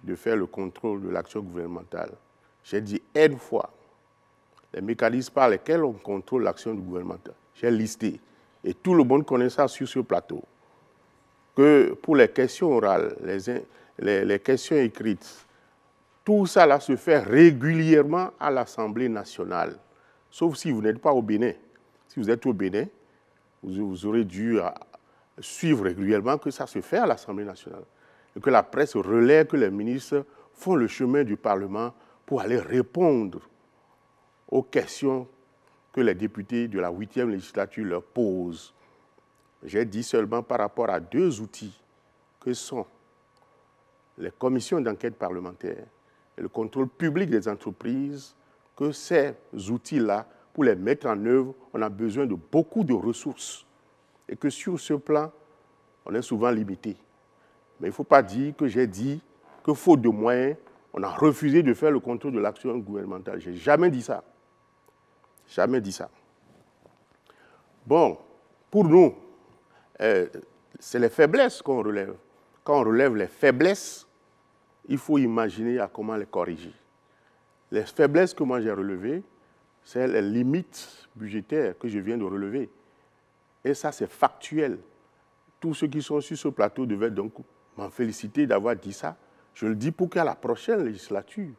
de faire le contrôle de l'action gouvernementale. J'ai dit une fois, les mécanismes par lesquels on contrôle l'action du gouvernement. J'ai listé, et tout le monde connaît ça sur ce plateau, que pour les questions orales, les questions écrites, tout ça là se fait régulièrement à l'Assemblée nationale, sauf si vous n'êtes pas au Bénin. Si vous êtes au Bénin, vous aurez dû suivre régulièrement que ça se fait à l'Assemblée nationale, et que la presse relaie que les ministres font le chemin du Parlement pour aller répondre aux questions que les députés de la 8e législature leur posent. J'ai dit seulement par rapport à deux outils que sont les commissions d'enquête parlementaire et le contrôle public des entreprises, que ces outils-là, pour les mettre en œuvre, on a besoin de beaucoup de ressources et que sur ce plan, on est souvent limité. Mais il ne faut pas dire que j'ai dit que faute de moyens, on a refusé de faire le contrôle de l'action gouvernementale. Je n'ai jamais dit ça. Jamais dit ça. Bon, pour nous, c'est les faiblesses qu'on relève. Quand on relève les faiblesses, il faut imaginer à comment les corriger. Les faiblesses que moi j'ai relevées, c'est les limites budgétaires que je viens de relever. Et ça, c'est factuel. Tous ceux qui sont sur ce plateau devaient donc m'en féliciter d'avoir dit ça. Je le dis pour qu'à la prochaine législature,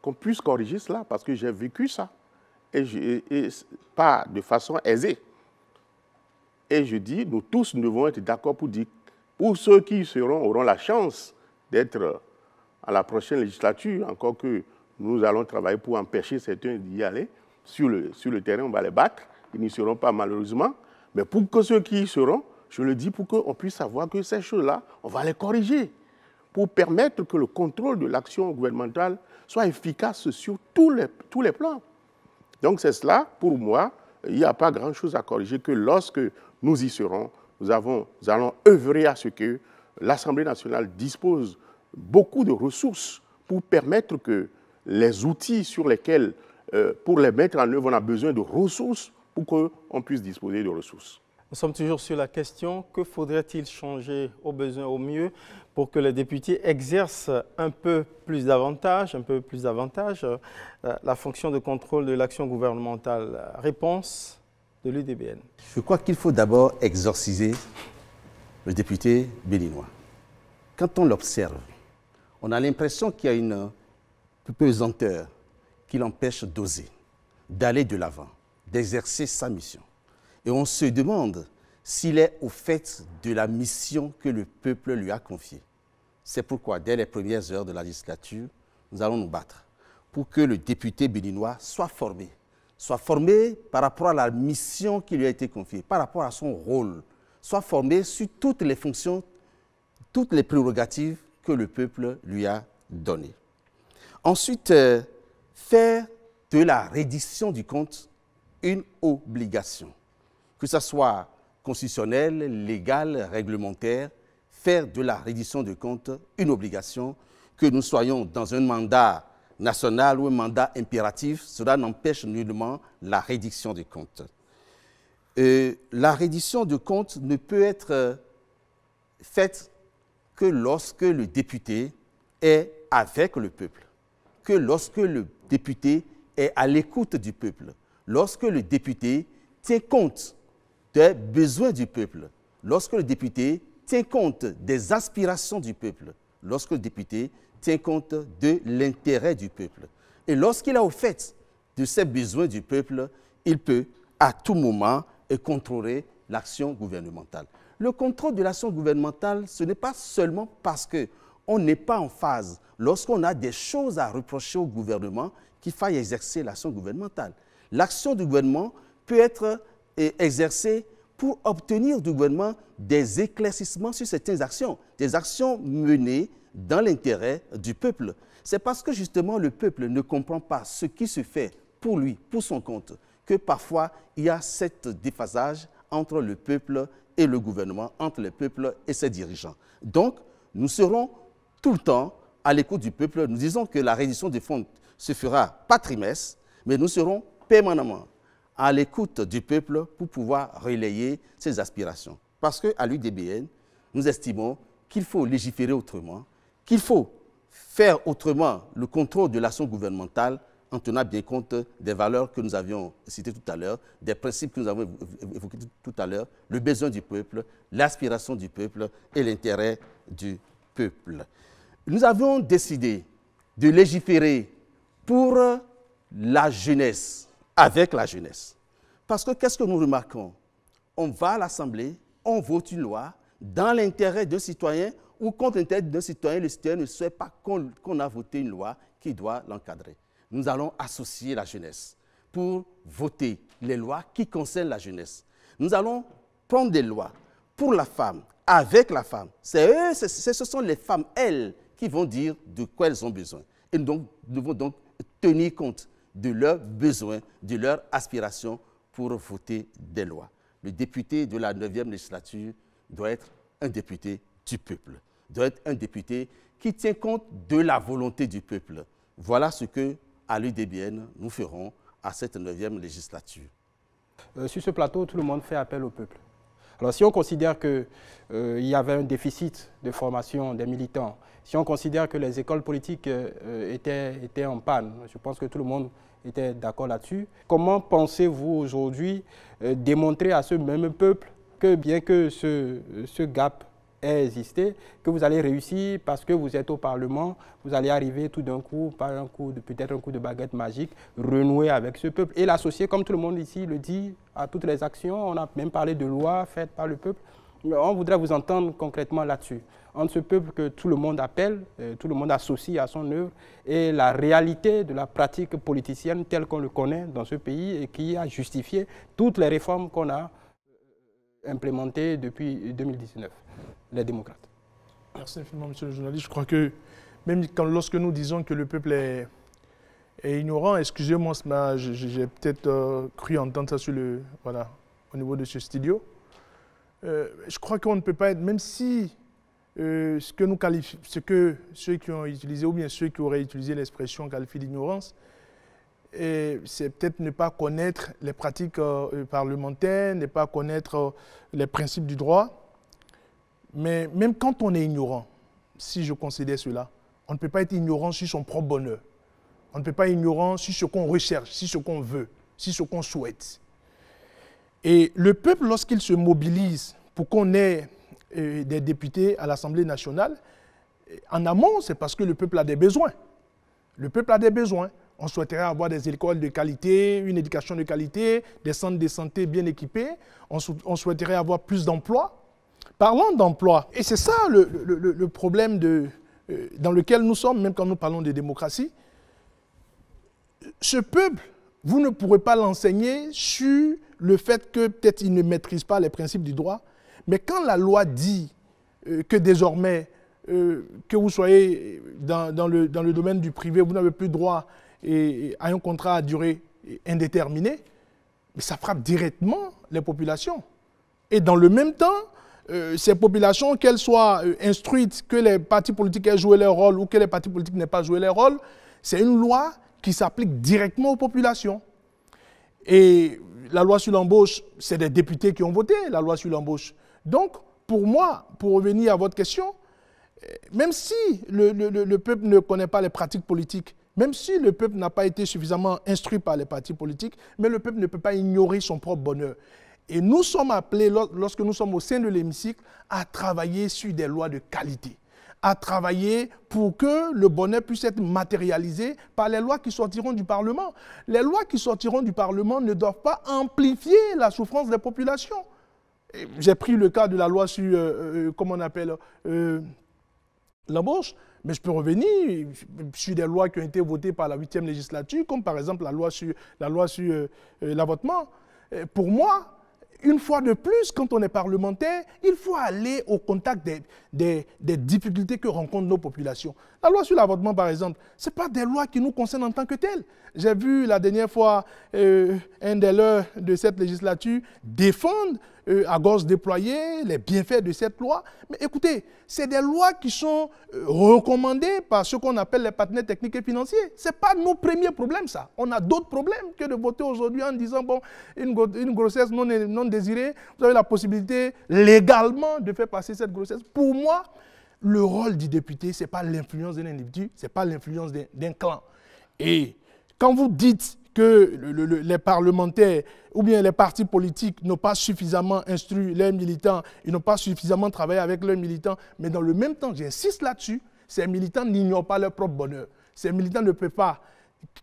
qu'on puisse corriger cela, parce que j'ai vécu ça. Et pas de façon aisée. Et je dis, nous tous devons être d'accord pour dire, pour ceux qui auront la chance d'être à la prochaine législature, encore que nous allons travailler pour empêcher certains d'y aller, sur le terrain, on va les battre, ils n'y seront pas malheureusement, mais pour que ceux qui y seront, je le dis pour qu'on puisse savoir que ces choses-là, on va les corriger, pour permettre que le contrôle de l'action gouvernementale soit efficace sur tous les plans. Donc c'est cela, pour moi, il n'y a pas grand-chose à corriger que lorsque nous y serons, nous allons œuvrer à ce que l'Assemblée nationale dispose beaucoup de ressources pour permettre que les outils sur lesquels pour les mettre en œuvre, on a besoin de ressources pour qu'on puisse disposer de ressources. Nous sommes toujours sur la question, que faudrait-il changer au besoin, au mieux, pour que les députés exercent un peu plus davantage la fonction de contrôle de l'action gouvernementale? Réponse de l'UDBN. Je crois qu'il faut d'abord exorciser le député béninois. Quand on l'observe, on a l'impression qu'il y a une pesanteur qui l'empêche d'oser, d'aller de l'avant, d'exercer sa mission. Et on se demande s'il est au fait de la mission que le peuple lui a confiée. C'est pourquoi, dès les premières heures de la législature, nous allons nous battre pour que le député béninois soit formé par rapport à la mission qui lui a été confiée, par rapport à son rôle, soit formé sur toutes les fonctions, toutes les prérogatives que le peuple lui a données. Ensuite, faire de la reddition du compte une obligation, que ce soit constitutionnel, légal, réglementaire, faire de la reddition de compte une obligation, que nous soyons dans un mandat national ou un mandat impératif, cela n'empêche nullement la reddition des comptes. La reddition de compte ne peut être faite que lorsque le député est avec le peuple, que lorsque le député est à l'écoute du peuple, lorsque le député tient compte des besoins du peuple, lorsque le député tient compte des aspirations du peuple, lorsque le député tient compte de l'intérêt du peuple. Et lorsqu'il est au fait de ces besoins du peuple, il peut à tout moment contrôler l'action gouvernementale. Le contrôle de l'action gouvernementale, ce n'est pas seulement parce qu'on n'est pas en phase, lorsqu'on a des choses à reprocher au gouvernement, qu'il faille exercer l'action gouvernementale. L'action du gouvernement peut être exercée pour obtenir du gouvernement des éclaircissements sur certaines actions, des actions menées dans l'intérêt du peuple. C'est parce que justement le peuple ne comprend pas ce qui se fait pour lui, pour son compte, que parfois il y a cet déphasage entre le peuple et le gouvernement, entre le peuple et ses dirigeants. Donc, nous serons tout le temps à l'écoute du peuple. Nous disons que la reddition des fonds se fera pas trimestre, mais nous serons permanemment à l'écoute du peuple pour pouvoir relayer ses aspirations. Parce qu'à l'UDBN, nous estimons qu'il faut légiférer autrement, qu'il faut faire autrement le contrôle de l'action gouvernementale en tenant bien compte des valeurs que nous avions citées tout à l'heure, des principes que nous avons évoqués tout à l'heure, le besoin du peuple, l'aspiration du peuple et l'intérêt du peuple. Nous avions décidé de légiférer pour la jeunesse, avec la jeunesse. Parce que qu'est-ce que nous remarquons? On va à l'Assemblée, on vote une loi dans l'intérêt d'un citoyen ou contre l'intérêt d'un citoyen, le citoyen ne souhaite pas qu'on a voté une loi qui doit l'encadrer. Nous allons associer la jeunesse pour voter les lois qui concernent la jeunesse. Nous allons prendre des lois pour la femme, avec la femme. Ce sont les femmes, elles, qui vont dire de quoi elles ont besoin. Et donc, nous devons donc tenir compte de leurs besoins, de leurs aspirations pour voter des lois. Le député de la 9e législature doit être un député du peuple, doit être un député qui tient compte de la volonté du peuple. Voilà ce que, à l'UDBN, nous ferons à cette 9e législature. Sur ce plateau, tout le monde fait appel au peuple. Alors, si on considère qu'il y avait un déficit de formation des militants, si on considère que les écoles politiques étaient en panne, je pense que tout le monde était d'accord là-dessus. Comment pensez-vous aujourd'hui démontrer à ce même peuple que bien que ce gap ait existé, que vous allez réussir parce que vous êtes au Parlement, vous allez arriver tout d'un coup, par peut-être un coup de baguette magique, renouer avec ce peuple et l'associer, comme tout le monde ici le dit, à toutes les actions. On a même parlé de lois faites par le peuple. On voudrait vous entendre concrètement là-dessus. Entre ce peuple que tout le monde appelle, tout le monde associe à son œuvre, et la réalité de la pratique politicienne telle qu'on le connaît dans ce pays et qui a justifié toutes les réformes qu'on a implémentées depuis 2019, les démocrates. Merci infiniment, monsieur le journaliste. Je crois que même lorsque nous disons que le peuple est ignorant, excusez-moi, j'ai peut-être cru entendre ça au niveau de ce studio. Je crois qu'on ne peut pas être, même si ce que ceux qui ont utilisé, ou bien ceux qui auraient utilisé l'expression qualifiée d'ignorance, c'est peut-être ne pas connaître les pratiques parlementaires, ne pas connaître les principes du droit. Mais même quand on est ignorant, si je considère cela, on ne peut pas être ignorant sur son propre bonheur. On ne peut pas être ignorant sur ce qu'on recherche, sur ce qu'on veut, sur ce qu'on souhaite. Et le peuple, lorsqu'il se mobilise pour qu'on ait des députés à l'Assemblée nationale, en amont, c'est parce que le peuple a des besoins. Le peuple a des besoins. On souhaiterait avoir des écoles de qualité, une éducation de qualité, des centres de santé bien équipés. On souhaiterait avoir plus d'emplois. Parlons d'emploi, et c'est ça le problème dans lequel nous sommes, même quand nous parlons de démocratie. Ce peuple, vous ne pourrez pas l'enseigner sur le fait que peut-être il ne maîtrise pas les principes du droit, mais quand la loi dit que désormais, que vous soyez dans le domaine du privé, vous n'avez plus droit à un contrat à durée indéterminée, mais ça frappe directement les populations. Et dans le même temps, ces populations, qu'elles soient instruites, que les partis politiques aient joué leur rôle ou que les partis politiques n'aient pas joué leur rôle, c'est une loi qui s'applique directement aux populations. Et la loi sur l'embauche, c'est des députés qui ont voté la loi sur l'embauche. Donc, pour moi, pour revenir à votre question, même si le peuple ne connaît pas les pratiques politiques, même si le peuple n'a pas été suffisamment instruit par les partis politiques, mais le peuple ne peut pas ignorer son propre bonheur. Et nous sommes appelés, lorsque nous sommes au sein de l'hémicycle, à travailler sur des lois de qualité, à travailler pour que le bonheur puisse être matérialisé par les lois qui sortiront du Parlement. Les lois qui sortiront du Parlement ne doivent pas amplifier la souffrance des populations. J'ai pris le cas de la loi sur, comment on appelle, l'embauche, mais je peux revenir sur des lois qui ont été votées par la 8e législature, comme par exemple la loi sur l'avortement. Pour moi, une fois de plus, quand on est parlementaire, il faut aller au contact des difficultés que rencontrent nos populations. La loi sur l'avortement, par exemple, ce n'est pas des lois qui nous concernent en tant que telles. J'ai vu la dernière fois un des leurs de cette législature défendre à gorge déployée les bienfaits de cette loi. Mais écoutez, c'est des lois qui sont recommandées par ce qu'on appelle les partenaires techniques et financiers. Ce n'est pas nos premiers problèmes, ça. On a d'autres problèmes que de voter aujourd'hui en disant, bon, une grossesse non désirée, vous avez la possibilité légalement de faire passer cette grossesse. Pour moi, le rôle du député, ce n'est pas l'influence d'un individu, ce n'est pas l'influence d'un clan. Et quand vous dites que les parlementaires ou bien les partis politiques n'ont pas suffisamment instruit leurs militants, ils n'ont pas suffisamment travaillé avec leurs militants, mais dans le même temps, j'insiste là-dessus, ces militants n'ignorent pas leur propre bonheur. Ces militants ne peuvent pas,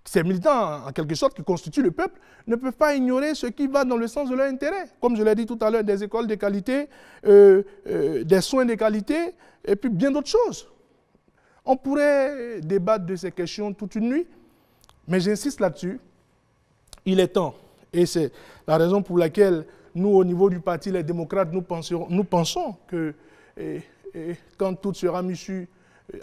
ces militants, en quelque sorte, qui constituent le peuple, ne peuvent pas ignorer ce qui va dans le sens de leur intérêt. Comme je l'ai dit tout à l'heure, des écoles de qualité, des soins de qualité, et puis bien d'autres choses. On pourrait débattre de ces questions toute une nuit, mais j'insiste là-dessus. Il est temps, et c'est la raison pour laquelle nous, au niveau du parti Les Démocrates, nous pensons que quand tout sera mis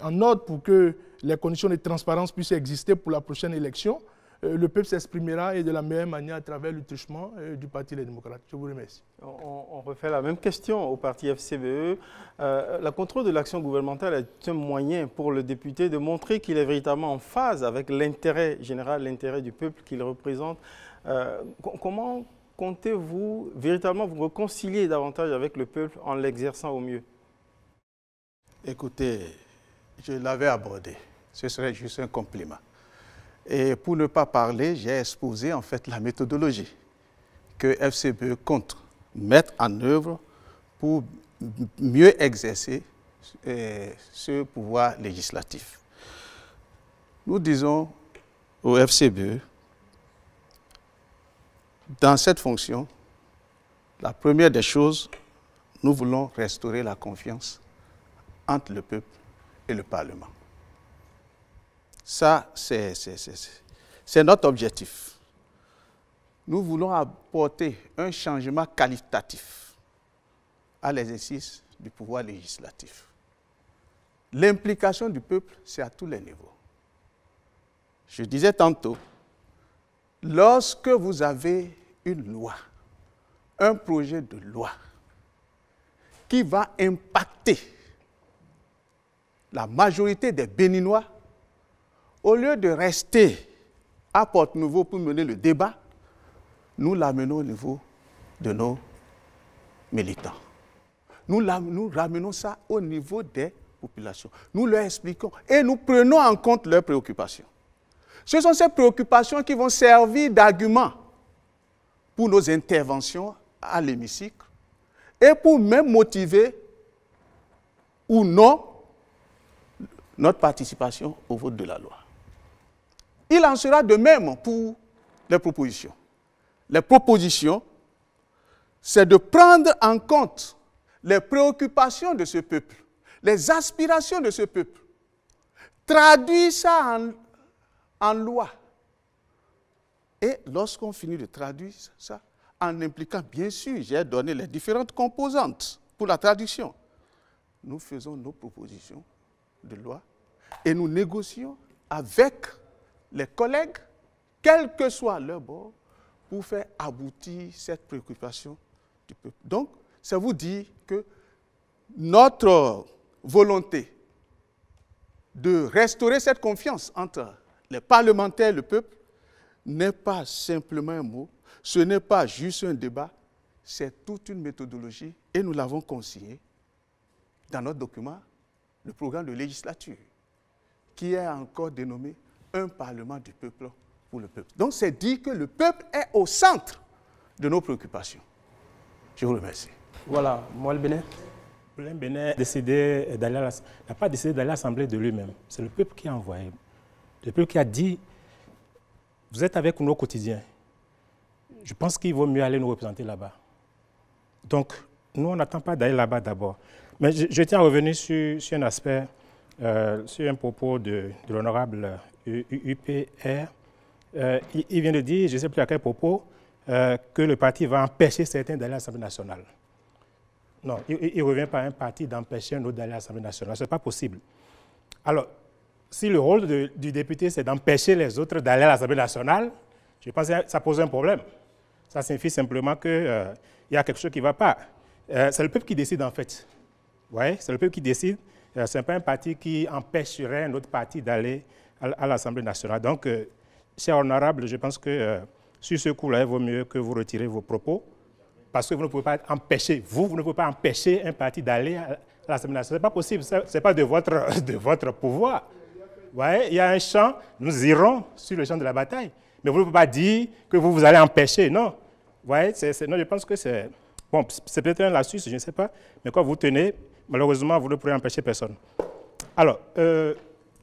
en ordre pour que les conditions de transparence puissent exister pour la prochaine élection, le peuple s'exprimera et de la meilleure manière à travers le truchement du parti Les Démocrates. Je vous remercie. On refait la même question au parti FCBE. La contrôle de l'action gouvernementale est un moyen pour le député de montrer qu'il est véritablement en phase avec l'intérêt général, l'intérêt du peuple qu'il représente. Comment comptez-vous véritablement vous réconcilier davantage avec le peuple en l'exerçant au mieux? Écoutez, je l'avais abordé. Ce serait juste un compliment. Et pour ne pas parler, j'ai exposé en fait la méthodologie que FCBE compte mettre en œuvre pour mieux exercer ce pouvoir législatif. Nous disons au FCBE, dans cette fonction, la première des choses, nous voulons restaurer la confiance entre le peuple et le Parlement. Ça, c'est notre objectif. Nous voulons apporter un changement qualitatif à l'exercice du pouvoir législatif. L'implication du peuple, c'est à tous les niveaux. Je disais tantôt, lorsque vous avez une loi, un projet de loi qui va impacter la majorité des Béninois, au lieu de rester à Porte-Nouveau pour mener le débat, nous l'amenons au niveau de nos militants. Nous ramenons ça au niveau des populations. Nous leur expliquons et nous prenons en compte leurs préoccupations. Ce sont ces préoccupations qui vont servir d'argument pour nos interventions à l'hémicycle et pour même motiver ou non notre participation au vote de la loi. Il en sera de même pour les propositions. Les propositions, c'est de prendre en compte les préoccupations de ce peuple, les aspirations de ce peuple, traduire ça en loi. Et lorsqu'on finit de traduire ça, en impliquant, bien sûr, j'ai donné les différentes composantes pour la traduction, nous faisons nos propositions de loi et nous négocions avec les collègues, quel que soit leur bord, pour faire aboutir cette préoccupation du peuple. Donc, ça vous dit que notre volonté de restaurer cette confiance entre les parlementaires et le peuple n'est pas simplement un mot, ce n'est pas juste un débat, c'est toute une méthodologie et nous l'avons consigné dans notre document, le programme de législature, qui est encore dénommé un Parlement du peuple pour le peuple. Donc c'est dit que le peuple est au centre de nos préoccupations. Je vous remercie. Voilà, Moël Bénin. Moël Bénin n'a pas décidé d'aller à l'Assemblée de lui-même. C'est le peuple qui a envoyé. Le peuple qui a dit, vous êtes avec nous au quotidien. Je pense qu'il vaut mieux aller nous représenter là-bas. Donc, nous, on n'attend pas d'aller là-bas d'abord. Mais je tiens à revenir sur un aspect, sur un propos de l'honorable UPR. Il vient de dire, je ne sais plus à quel propos, que le parti va empêcher certains d'aller à l'Assemblée nationale. Non, il ne revient pas à un parti d'empêcher un autre d'aller à l'Assemblée nationale. Ce n'est pas possible. Alors, si le rôle du député, c'est d'empêcher les autres d'aller à l'Assemblée nationale, je pense que ça pose un problème. Ça signifie simplement qu'il y a quelque chose qui ne va pas. C'est le peuple qui décide, en fait. Ouais, c'est le peuple qui décide. Ce n'est pas un parti qui empêcherait un autre parti d'aller à l'Assemblée nationale. Donc, cher honorable, je pense que sur ce coup-là, il vaut mieux que vous retirez vos propos, parce que vous ne pouvez pas empêcher, vous ne pouvez pas empêcher un parti d'aller à l'Assemblée nationale. Ce n'est pas possible, ce n'est pas de votre pouvoir. Ouais, il y a un champ, nous irons sur le champ de la bataille. Mais vous ne pouvez pas dire que vous allez empêcher, non. Ouais, non, je pense que c'est... Bon, c'est peut-être un lapsus, je ne sais pas, mais quand vous tenez, malheureusement, vous ne pourrez empêcher personne. Alors,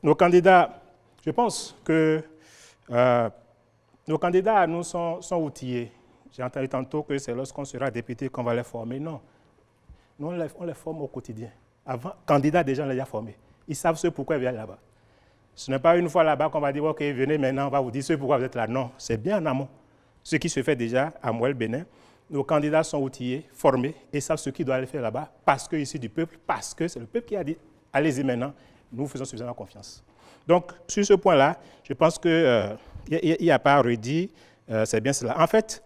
nos candidats, je pense que nos candidats, nous, sont outillés. J'ai entendu tantôt que c'est lorsqu'on sera député qu'on va les former. Non. Nous, on les forme au quotidien. Avant, candidats, déjà, on les a formés. Ils savent ce pourquoi ils viennent là-bas. Ce n'est pas une fois là-bas qu'on va dire, OK, venez maintenant, on va vous dire ce pourquoi vous êtes là. Non, c'est bien en amont. Ce qui se fait déjà à Moël Bénin. Nos candidats sont outillés, formés et savent ce qu'ils doivent aller faire là-bas parce que ici du peuple, parce que c'est le peuple qui a dit, allez-y maintenant, nous faisons suffisamment confiance. Donc, sur ce point-là, je pense qu'il n'y a pas à redire, c'est bien cela. En fait,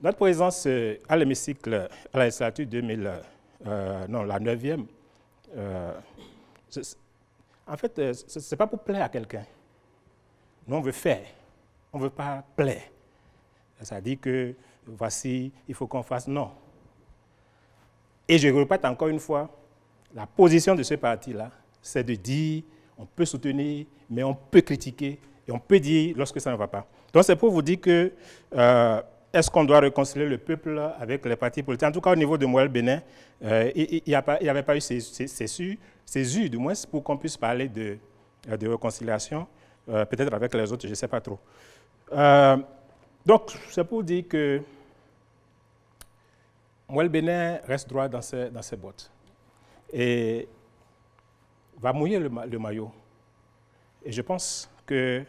notre présence à l'hémicycle, à la législature 2000, non, la 9e, en fait, ce n'est pas pour plaire à quelqu'un. Nous, on veut faire, on ne veut pas plaire. Ça dit que, voici, il faut qu'on fasse, non. Et je répète encore une fois, la position de ce parti-là, c'est de dire, on peut soutenir, mais on peut critiquer, et on peut dire lorsque ça ne va pas. Donc c'est pour vous dire que, est-ce qu'on doit réconcilier le peuple avec les partis politiques? En tout cas, au niveau de Moël Bénin, il n'y avait pas eu césure, du moins, pour qu'on puisse parler de réconciliation, peut-être avec les autres, je ne sais pas trop. Donc, c'est pour dire que Moël Bénin reste droit dans ses bottes et va mouiller le maillot. Et je pense que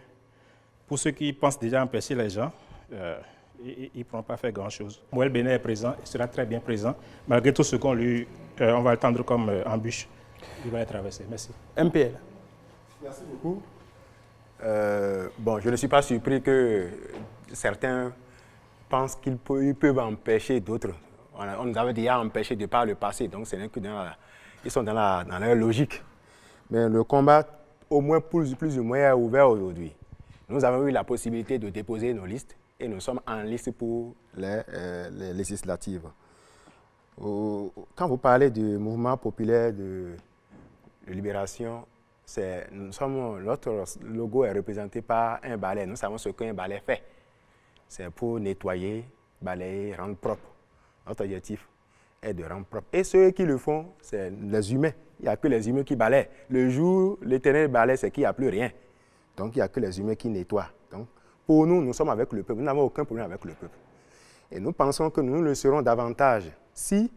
pour ceux qui pensent déjà empêcher les gens, ils ne pourront pas faire grand-chose. Moël Bénin est présent, il sera très bien présent, malgré tout ce qu'on on va attendre comme embûche. Il va être traversé. Merci. MPL. Merci beaucoup. Bon, je ne suis pas surpris que certains pensent qu'ils peuvent empêcher d'autres. On nous avait déjà empêché de par le passé, donc ce n'est que ils sont dans leur logique. Mais le combat, au moins plus ou moins, est ouvert aujourd'hui. nous avons eu la possibilité de déposer nos listes et nous sommes en liste pour les législatives. Quand vous parlez du mouvement populaire de libération, notre logo est représenté par un balai. Nous savons ce qu'un balai fait. C'est pour nettoyer, balayer, rendre propre. Notre objectif est de rendre propre. Et ceux qui le font, c'est les humains. Il n'y a que les humains qui balayent. Le jour, l'Éternel balaye, c'est qu'il n'y a plus rien. Donc, il n'y a que les humains qui nettoient. Donc, pour nous, nous sommes avec le peuple. Nous n'avons aucun problème avec le peuple. Et nous pensons que nous le serons davantage si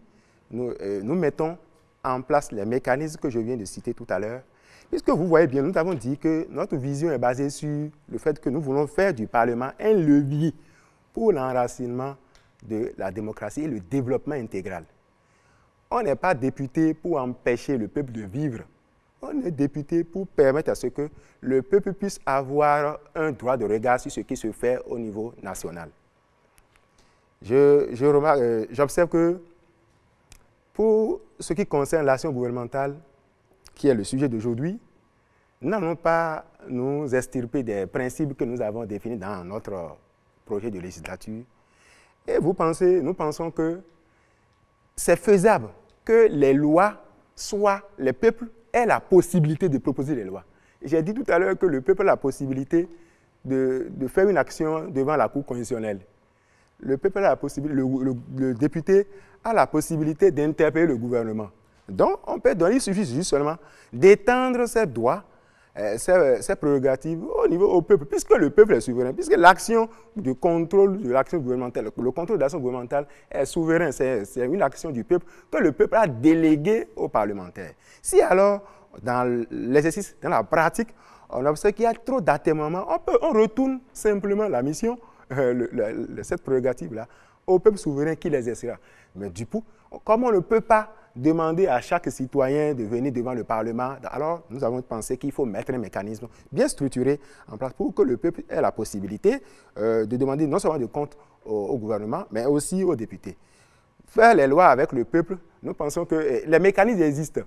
nous mettons en place les mécanismes que je viens de citer tout à l'heure. Puisque vous voyez bien, nous avons dit que notre vision est basée sur le fait que nous voulons faire du Parlement un levier pour l'enracinement de la démocratie et le développement intégral. On n'est pas député pour empêcher le peuple de vivre. On est député pour permettre à ce que le peuple puisse avoir un droit de regard sur ce qui se fait au niveau national. J'observe que pour ce qui concerne l'action gouvernementale, qui est le sujet d'aujourd'hui, nous n'allons pas nous extirper des principes que nous avons définis dans notre projet de législature. Et nous pensons que c'est faisable que les lois soient, les peuples aient la possibilité de proposer les lois. J'ai dit tout à l'heure que le peuple a la possibilité de faire une action devant la Cour constitutionnelle. Le peuple a la possibilité, le député a la possibilité d'interpeller le gouvernement. Donc, il suffit juste seulement d'étendre ses droits, ses prérogatives au peuple, puisque le peuple est souverain, puisque l'action de contrôle de l'action gouvernementale, le contrôle de l'action gouvernementale est souverain, c'est une action du peuple que le peuple a déléguée aux parlementaires. Si alors, dans l'exercice, dans la pratique, on observe qu'il y a trop d'atermoiements, on retourne simplement la mission, cette prérogative-là, au peuple souverain qui l'exercera. Mais du coup, comme on ne peut pas demander à chaque citoyen de venir devant le Parlement, alors nous avons pensé qu'il faut mettre un mécanisme bien structuré en place pour que le peuple ait la possibilité de demander non seulement des comptes au gouvernement, mais aussi aux députés. Faire les lois avec le peuple, nous pensons que les mécanismes existent.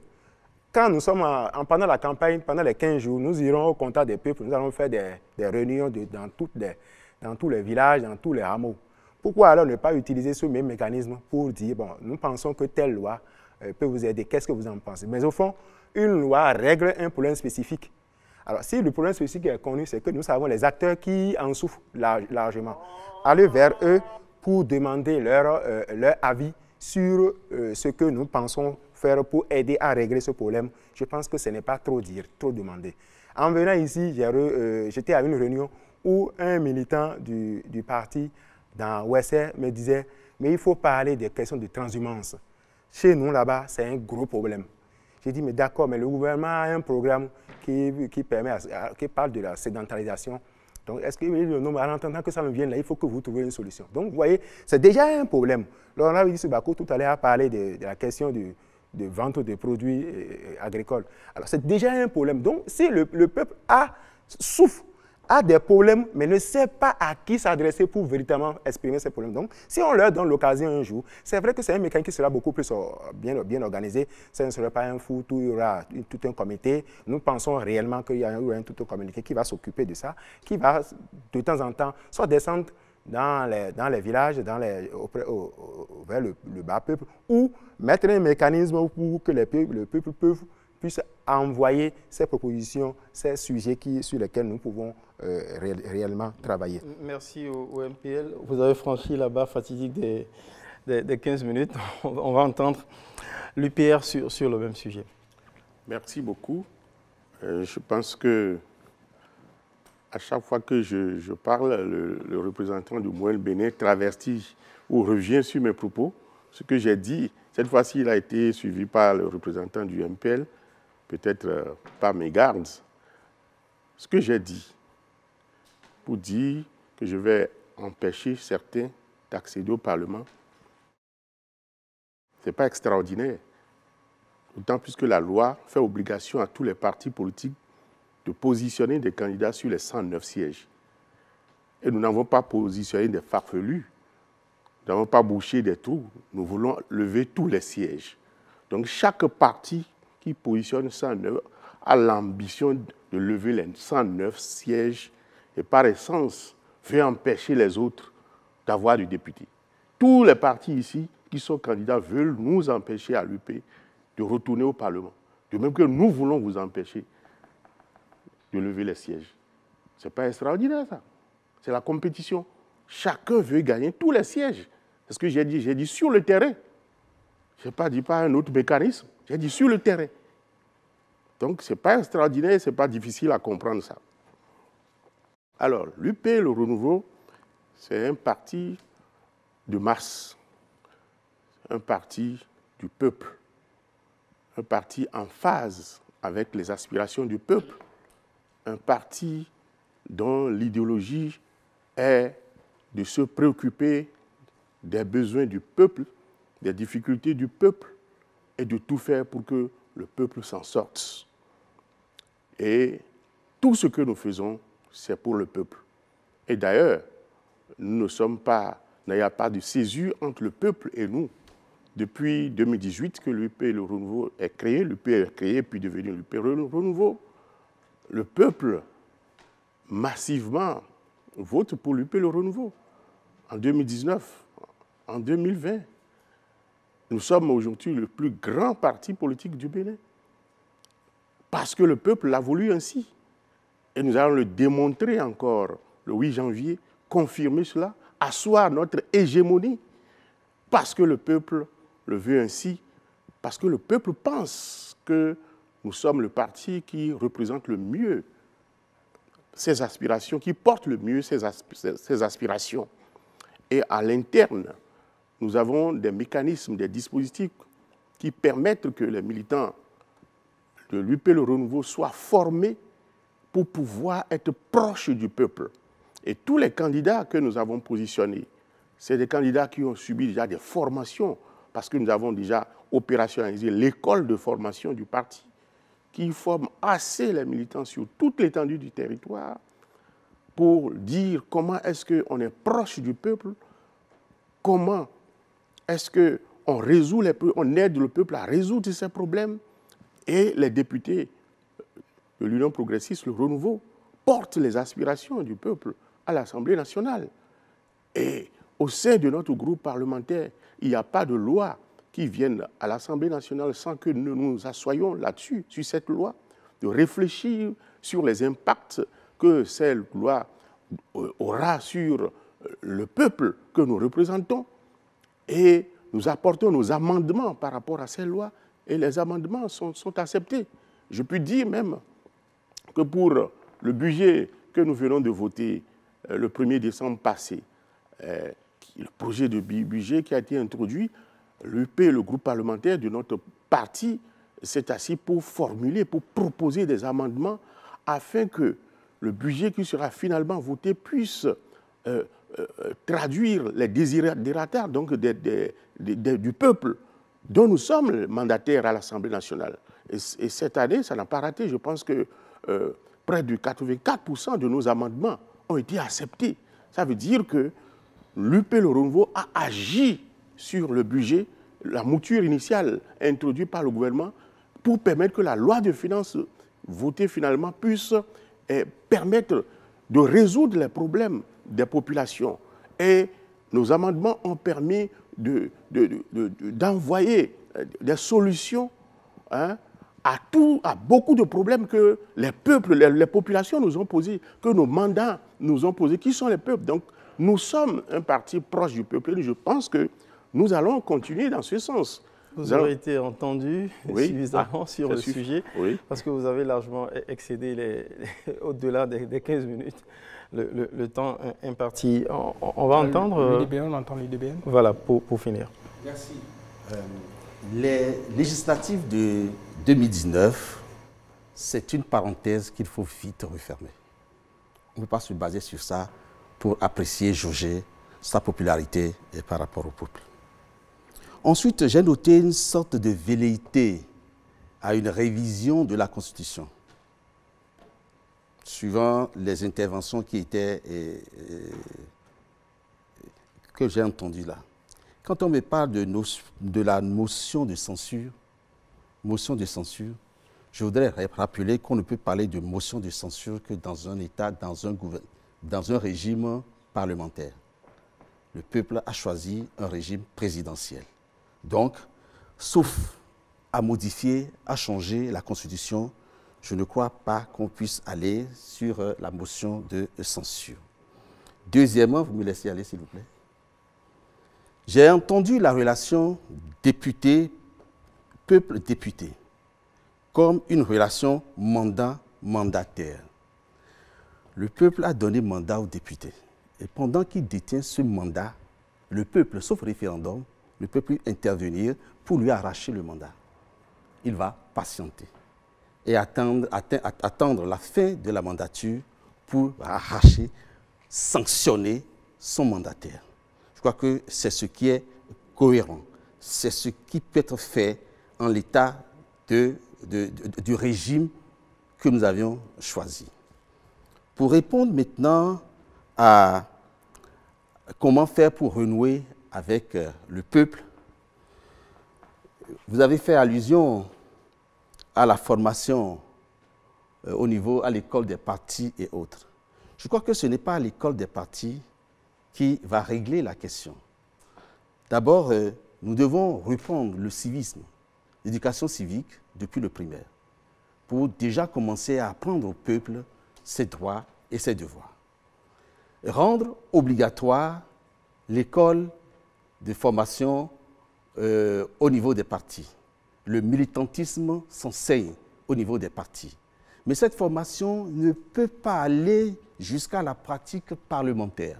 Quand nous sommes pendant la campagne, pendant les 15 jours, nous irons au contact des peuples, nous allons faire des réunions dans tous les villages, dans tous les hameaux. Pourquoi alors ne pas utiliser ce même mécanisme pour dire, bon, nous pensons que telle loi peut vous aider, qu'est-ce que vous en pensez? Mais au fond, une loi règle un problème spécifique. Alors, si le problème spécifique est connu, c'est que nous savons les acteurs qui en souffrent largement. Aller vers eux pour demander leur avis sur ce que nous pensons faire pour aider à régler ce problème, je pense que ce n'est pas trop dire, trop demander. En venant ici, j'étais à une réunion où un militant du parti dans Ouessé me disait « mais il faut parler des questions de transhumance. Chez nous, là-bas, c'est un gros problème. » J'ai dit « mais d'accord, mais le gouvernement a un programme qui parle de la sédentarisation. Donc, est-ce que en entendant que ça me vienne là, il faut que vous trouviez une solution. » Donc, vous voyez, c'est déjà un problème. Laurent Bako tout à l'heure a parlé de la question de vente de produits agricoles. Alors, c'est déjà un problème. Donc, si le peuple souffre, a des problèmes, mais ne sait pas à qui s'adresser pour véritablement exprimer ces problèmes. Donc, si on leur donne l'occasion un jour, c'est vrai que c'est un mécanisme qui sera beaucoup plus bien organisé. Ça ne sera pas un fou, il y aura tout un comité. Nous pensons réellement qu'il y aura tout un comité qui va s'occuper de ça, qui va de temps en temps soit descendre dans les villages, vers le bas peuple, ou mettre un mécanisme pour que le peuple puisse envoyer ces propositions, ces sujets sur lesquels nous pouvons réellement travailler. Merci au MPL. Vous avez franchi la barre fatidique des 15 minutes. On va entendre l'UPR sur le même sujet. Merci beaucoup. Je pense que à chaque fois que je parle, le représentant du Moyen Bénin traverse ou revient sur mes propos. Ce que j'ai dit, cette fois-ci, il a été suivi par le représentant du MPL, peut-être par mes gardes. Ce que j'ai dit, pour dire que je vais empêcher certains d'accéder au Parlement, ce n'est pas extraordinaire. D'autant plus que la loi fait obligation à tous les partis politiques de positionner des candidats sur les 109 sièges. Et nous n'avons pas positionné des farfelus, nous n'avons pas bouché des trous, nous voulons lever tous les sièges. Donc chaque parti qui positionne 109 a l'ambition de lever les 109 sièges et par essence, veut empêcher les autres d'avoir du député. Tous les partis ici qui sont candidats veulent nous empêcher à l'UP de retourner au Parlement. De même que nous voulons vous empêcher de lever les sièges. Ce n'est pas extraordinaire, ça. C'est la compétition. Chacun veut gagner tous les sièges. C'est ce que j'ai dit. J'ai dit sur le terrain. Je n'ai pas dit pas un autre mécanisme. J'ai dit sur le terrain. Donc, ce n'est pas extraordinaire, ce n'est pas difficile à comprendre ça. Alors, l'UP, le Renouveau, c'est un parti de masse, un parti du peuple, un parti en phase avec les aspirations du peuple, un parti dont l'idéologie est de se préoccuper des besoins du peuple, des difficultés du peuple et de tout faire pour que le peuple s'en sorte. Et tout ce que nous faisons, c'est pour le peuple. Et d'ailleurs, nous ne sommes pas, il n'y a pas de césure entre le peuple et nous. Depuis 2018 que l'UP Le Renouveau est créé, l'UP est créé puis devenu l'UP Le Renouveau, le peuple massivement vote pour l'UP Le Renouveau. En 2019, en 2020, nous sommes aujourd'hui le plus grand parti politique du Bénin. Parce que le peuple l'a voulu ainsi. Et nous allons le démontrer encore le 8 janvier, confirmer cela, asseoir notre hégémonie, parce que le peuple le veut ainsi, parce que le peuple pense que nous sommes le parti qui représente le mieux ses aspirations, qui porte le mieux ses aspirations. Et à l'interne, nous avons des mécanismes, des dispositifs qui permettent que les militants de l'UP Le Renouveau soient formés pour pouvoir être proches du peuple. Et tous les candidats que nous avons positionnés, c'est des candidats qui ont subi déjà des formations, parce que nous avons déjà opérationnalisé l'école de formation du parti, qui forme assez les militants sur toute l'étendue du territoire pour dire comment est-ce qu'on est proche du peuple, comment est-ce qu'on résout on aide le peuple à résoudre ses problèmes. Et les députés de l'Union progressiste, le Renouveau, portent les aspirations du peuple à l'Assemblée nationale. Et au sein de notre groupe parlementaire, il n'y a pas de loi qui vienne à l'Assemblée nationale sans que nous nous assoyions là-dessus, sur cette loi, de réfléchir sur les impacts que cette loi aura sur le peuple que nous représentons. Et nous apportons nos amendements par rapport à ces lois, et les amendements sont acceptés. Je peux dire même que pour le budget que nous venons de voter le 1er décembre passé, le projet de budget qui a été introduit, l'UP, le groupe parlementaire de notre parti, s'est assis pour formuler, pour proposer des amendements afin que le budget qui sera finalement voté puisse traduire les désirata donc du peuple dont nous sommes mandataires à l'Assemblée nationale. Et cette année, ça n'a pas raté. Je pense que près de 84% de nos amendements ont été acceptés. Ça veut dire que l'UP Le Renouveau a agi sur le budget, la mouture initiale introduite par le gouvernement, pour permettre que la loi de finances votée finalement puisse permettre de résoudre les problèmes des populations. Et nos amendements ont permis d'envoyer des solutions à beaucoup de problèmes que les peuples, les populations nous ont posés, que nos mandats nous ont posés, qui sont les peuples. Donc, nous sommes un parti proche du peuple et je pense que nous allons continuer dans ce sens. Vous avez été entendu suffisamment sur le sujet, parce que vous avez largement excédé au-delà des 15 minutes le temps imparti. On va entendre... L'IDBN, on entend l'IDBN. Voilà, pour finir. Merci. Les législatives de 2019, c'est une parenthèse qu'il faut vite refermer. On ne peut pas se baser sur ça pour apprécier, jauger sa popularité et par rapport au peuple. Ensuite, j'ai noté une sorte de velléité à une révision de la Constitution, suivant les interventions qui étaient que j'ai entendues là. Quand on me parle de la motion de censure, je voudrais rappeler qu'on ne peut parler de motion de censure que dans un État, dans un dans un régime parlementaire. Le peuple a choisi un régime présidentiel. Donc, sauf à modifier, à changer la Constitution, je ne crois pas qu'on puisse aller sur la motion de censure. Deuxièmement, vous me laissez aller s'il vous plaît. J'ai entendu la relation député-peuple-député comme une relation mandat-mandataire. Le peuple a donné mandat aux députés. Et pendant qu'il détient ce mandat, le peuple, sauf référendum, ne peut plus intervenir pour lui arracher le mandat. Il va patienter et attendre la fin de la mandature pour arracher, sanctionner son mandataire. Je crois que c'est ce qui est cohérent. C'est ce qui peut être fait en l'état du régime que nous avions choisi. Pour répondre maintenant à comment faire pour renouer avec le peuple, vous avez fait allusion à la formation à l'école des partis et autres. Je crois que ce n'est pas à l'école des partis qui va régler la question. D'abord, nous devons reprendre le civisme, l'éducation civique depuis le primaire, pour déjà commencer à apprendre au peuple ses droits et ses devoirs. Rendre obligatoire l'école de formation au niveau des partis. Le militantisme s'enseigne au niveau des partis. Mais cette formation ne peut pas aller jusqu'à la pratique parlementaire.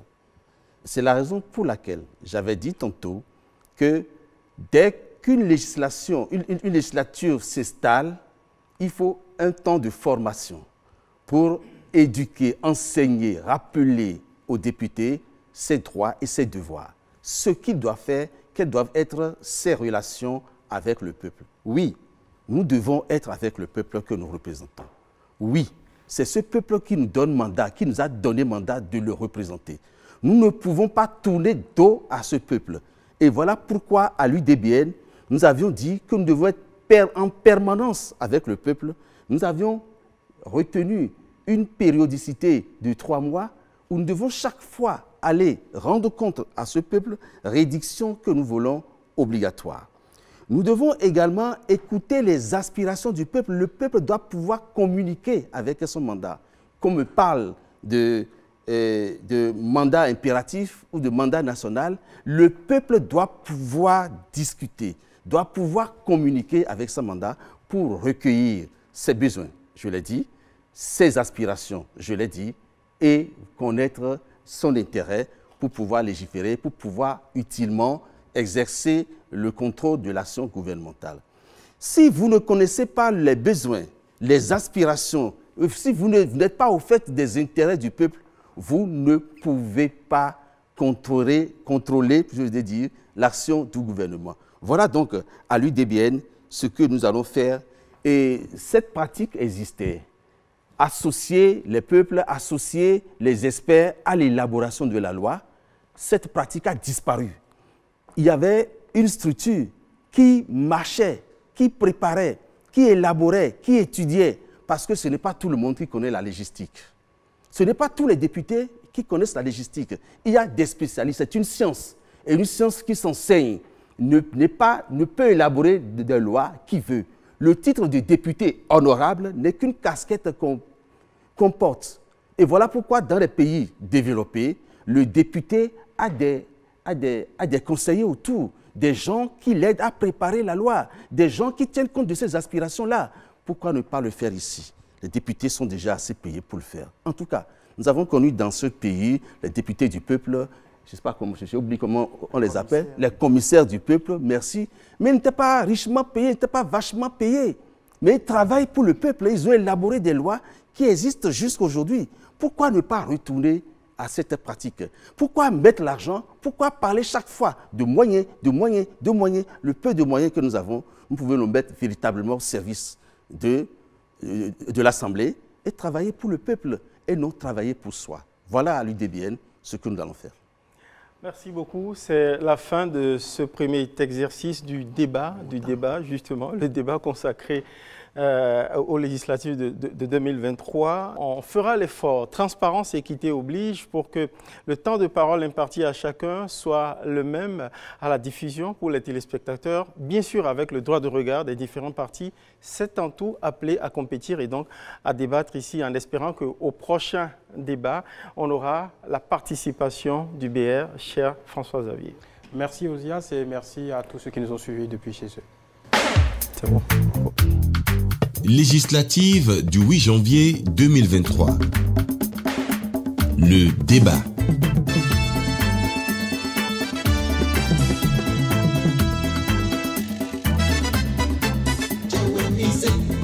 C'est la raison pour laquelle j'avais dit tantôt que dès qu'une législature s'installe, il faut un temps de formation pour éduquer, enseigner, rappeler aux députés ses droits et ses devoirs, ce qu'ils doivent faire, quelles doivent être ses relations avec le peuple. Oui, nous devons être avec le peuple que nous représentons. Oui, c'est ce peuple qui nous donne mandat, qui nous a donné mandat de le représenter. Nous ne pouvons pas tourner dos à ce peuple. Et voilà pourquoi, à l'UDBN, nous avions dit que nous devons être en permanence avec le peuple. Nous avions retenu une périodicité de 3 mois où nous devons chaque fois aller rendre compte à ce peuple, réduction que nous voulons obligatoire. Nous devons également écouter les aspirations du peuple. Le peuple doit pouvoir communiquer avec son mandat. Qu'on me parle de mandat impératif ou de mandat national, le peuple doit pouvoir discuter, doit pouvoir communiquer avec son mandat pour recueillir ses besoins, je l'ai dit, ses aspirations, je l'ai dit, et connaître son intérêt pour pouvoir légiférer, pour pouvoir utilement exercer le contrôle de l'action gouvernementale. Si vous ne connaissez pas les besoins, les aspirations, si vous n'êtes pas au fait des intérêts du peuple, vous ne pouvez pas contrôler, je veux dire, l'action du gouvernement. Voilà donc à l'UDBN ce que nous allons faire. Et cette pratique existait. Associer les peuples, associer les experts à l'élaboration de la loi, cette pratique a disparu. Il y avait une structure qui marchait, qui préparait, qui élaborait, qui étudiait, parce que ce n'est pas tout le monde qui connaît la légistique. Ce n'est pas tous les députés qui connaissent la légistique. Il y a des spécialistes, c'est une science. Et une science qui s'enseigne ne peut élaborer des lois qui veut. Le titre de député honorable n'est qu'une casquette qu'on porte. Et voilà pourquoi dans les pays développés, le député a des conseillers autour, des gens qui l'aident à préparer la loi, des gens qui tiennent compte de ces aspirations-là. Pourquoi ne pas le faire ici? Les députés sont déjà assez payés pour le faire. En tout cas, nous avons connu dans ce pays les députés du peuple, je ne sais pas comment, j'ai oublié comment on les appelle, les commissaires du peuple, merci, mais ils n'étaient pas richement payés, ils n'étaient pas vachement payés. Mais ils travaillent pour le peuple, ils ont élaboré des lois qui existent jusqu'à aujourd'hui. Pourquoi ne pas retourner à cette pratique? Pourquoi mettre l'argent? Pourquoi parler chaque fois de moyens, de moyens, de moyens? Le peu de moyens que nous avons, nous pouvons nous mettre véritablement au service de l'Assemblée et travailler pour le peuple et non travailler pour soi. Voilà à l'UDBN ce que nous allons faire. Merci beaucoup. C'est la fin de ce premier exercice du débat justement, le débat consacré aux législatives de 2023. On fera l'effort. Transparence et équité oblige pour que le temps de parole imparti à chacun soit le même à la diffusion pour les téléspectateurs, bien sûr avec le droit de regard des différents partis. C'est en tout appelé à compétir et donc à débattre ici en espérant qu'au prochain débat, on aura la participation du BR, cher François Xavier. Merci Ozias et merci à tous ceux qui nous ont suivis depuis chez eux. C'est bon. Législative du 8 janvier 2023. Le débat. Joe and Easy.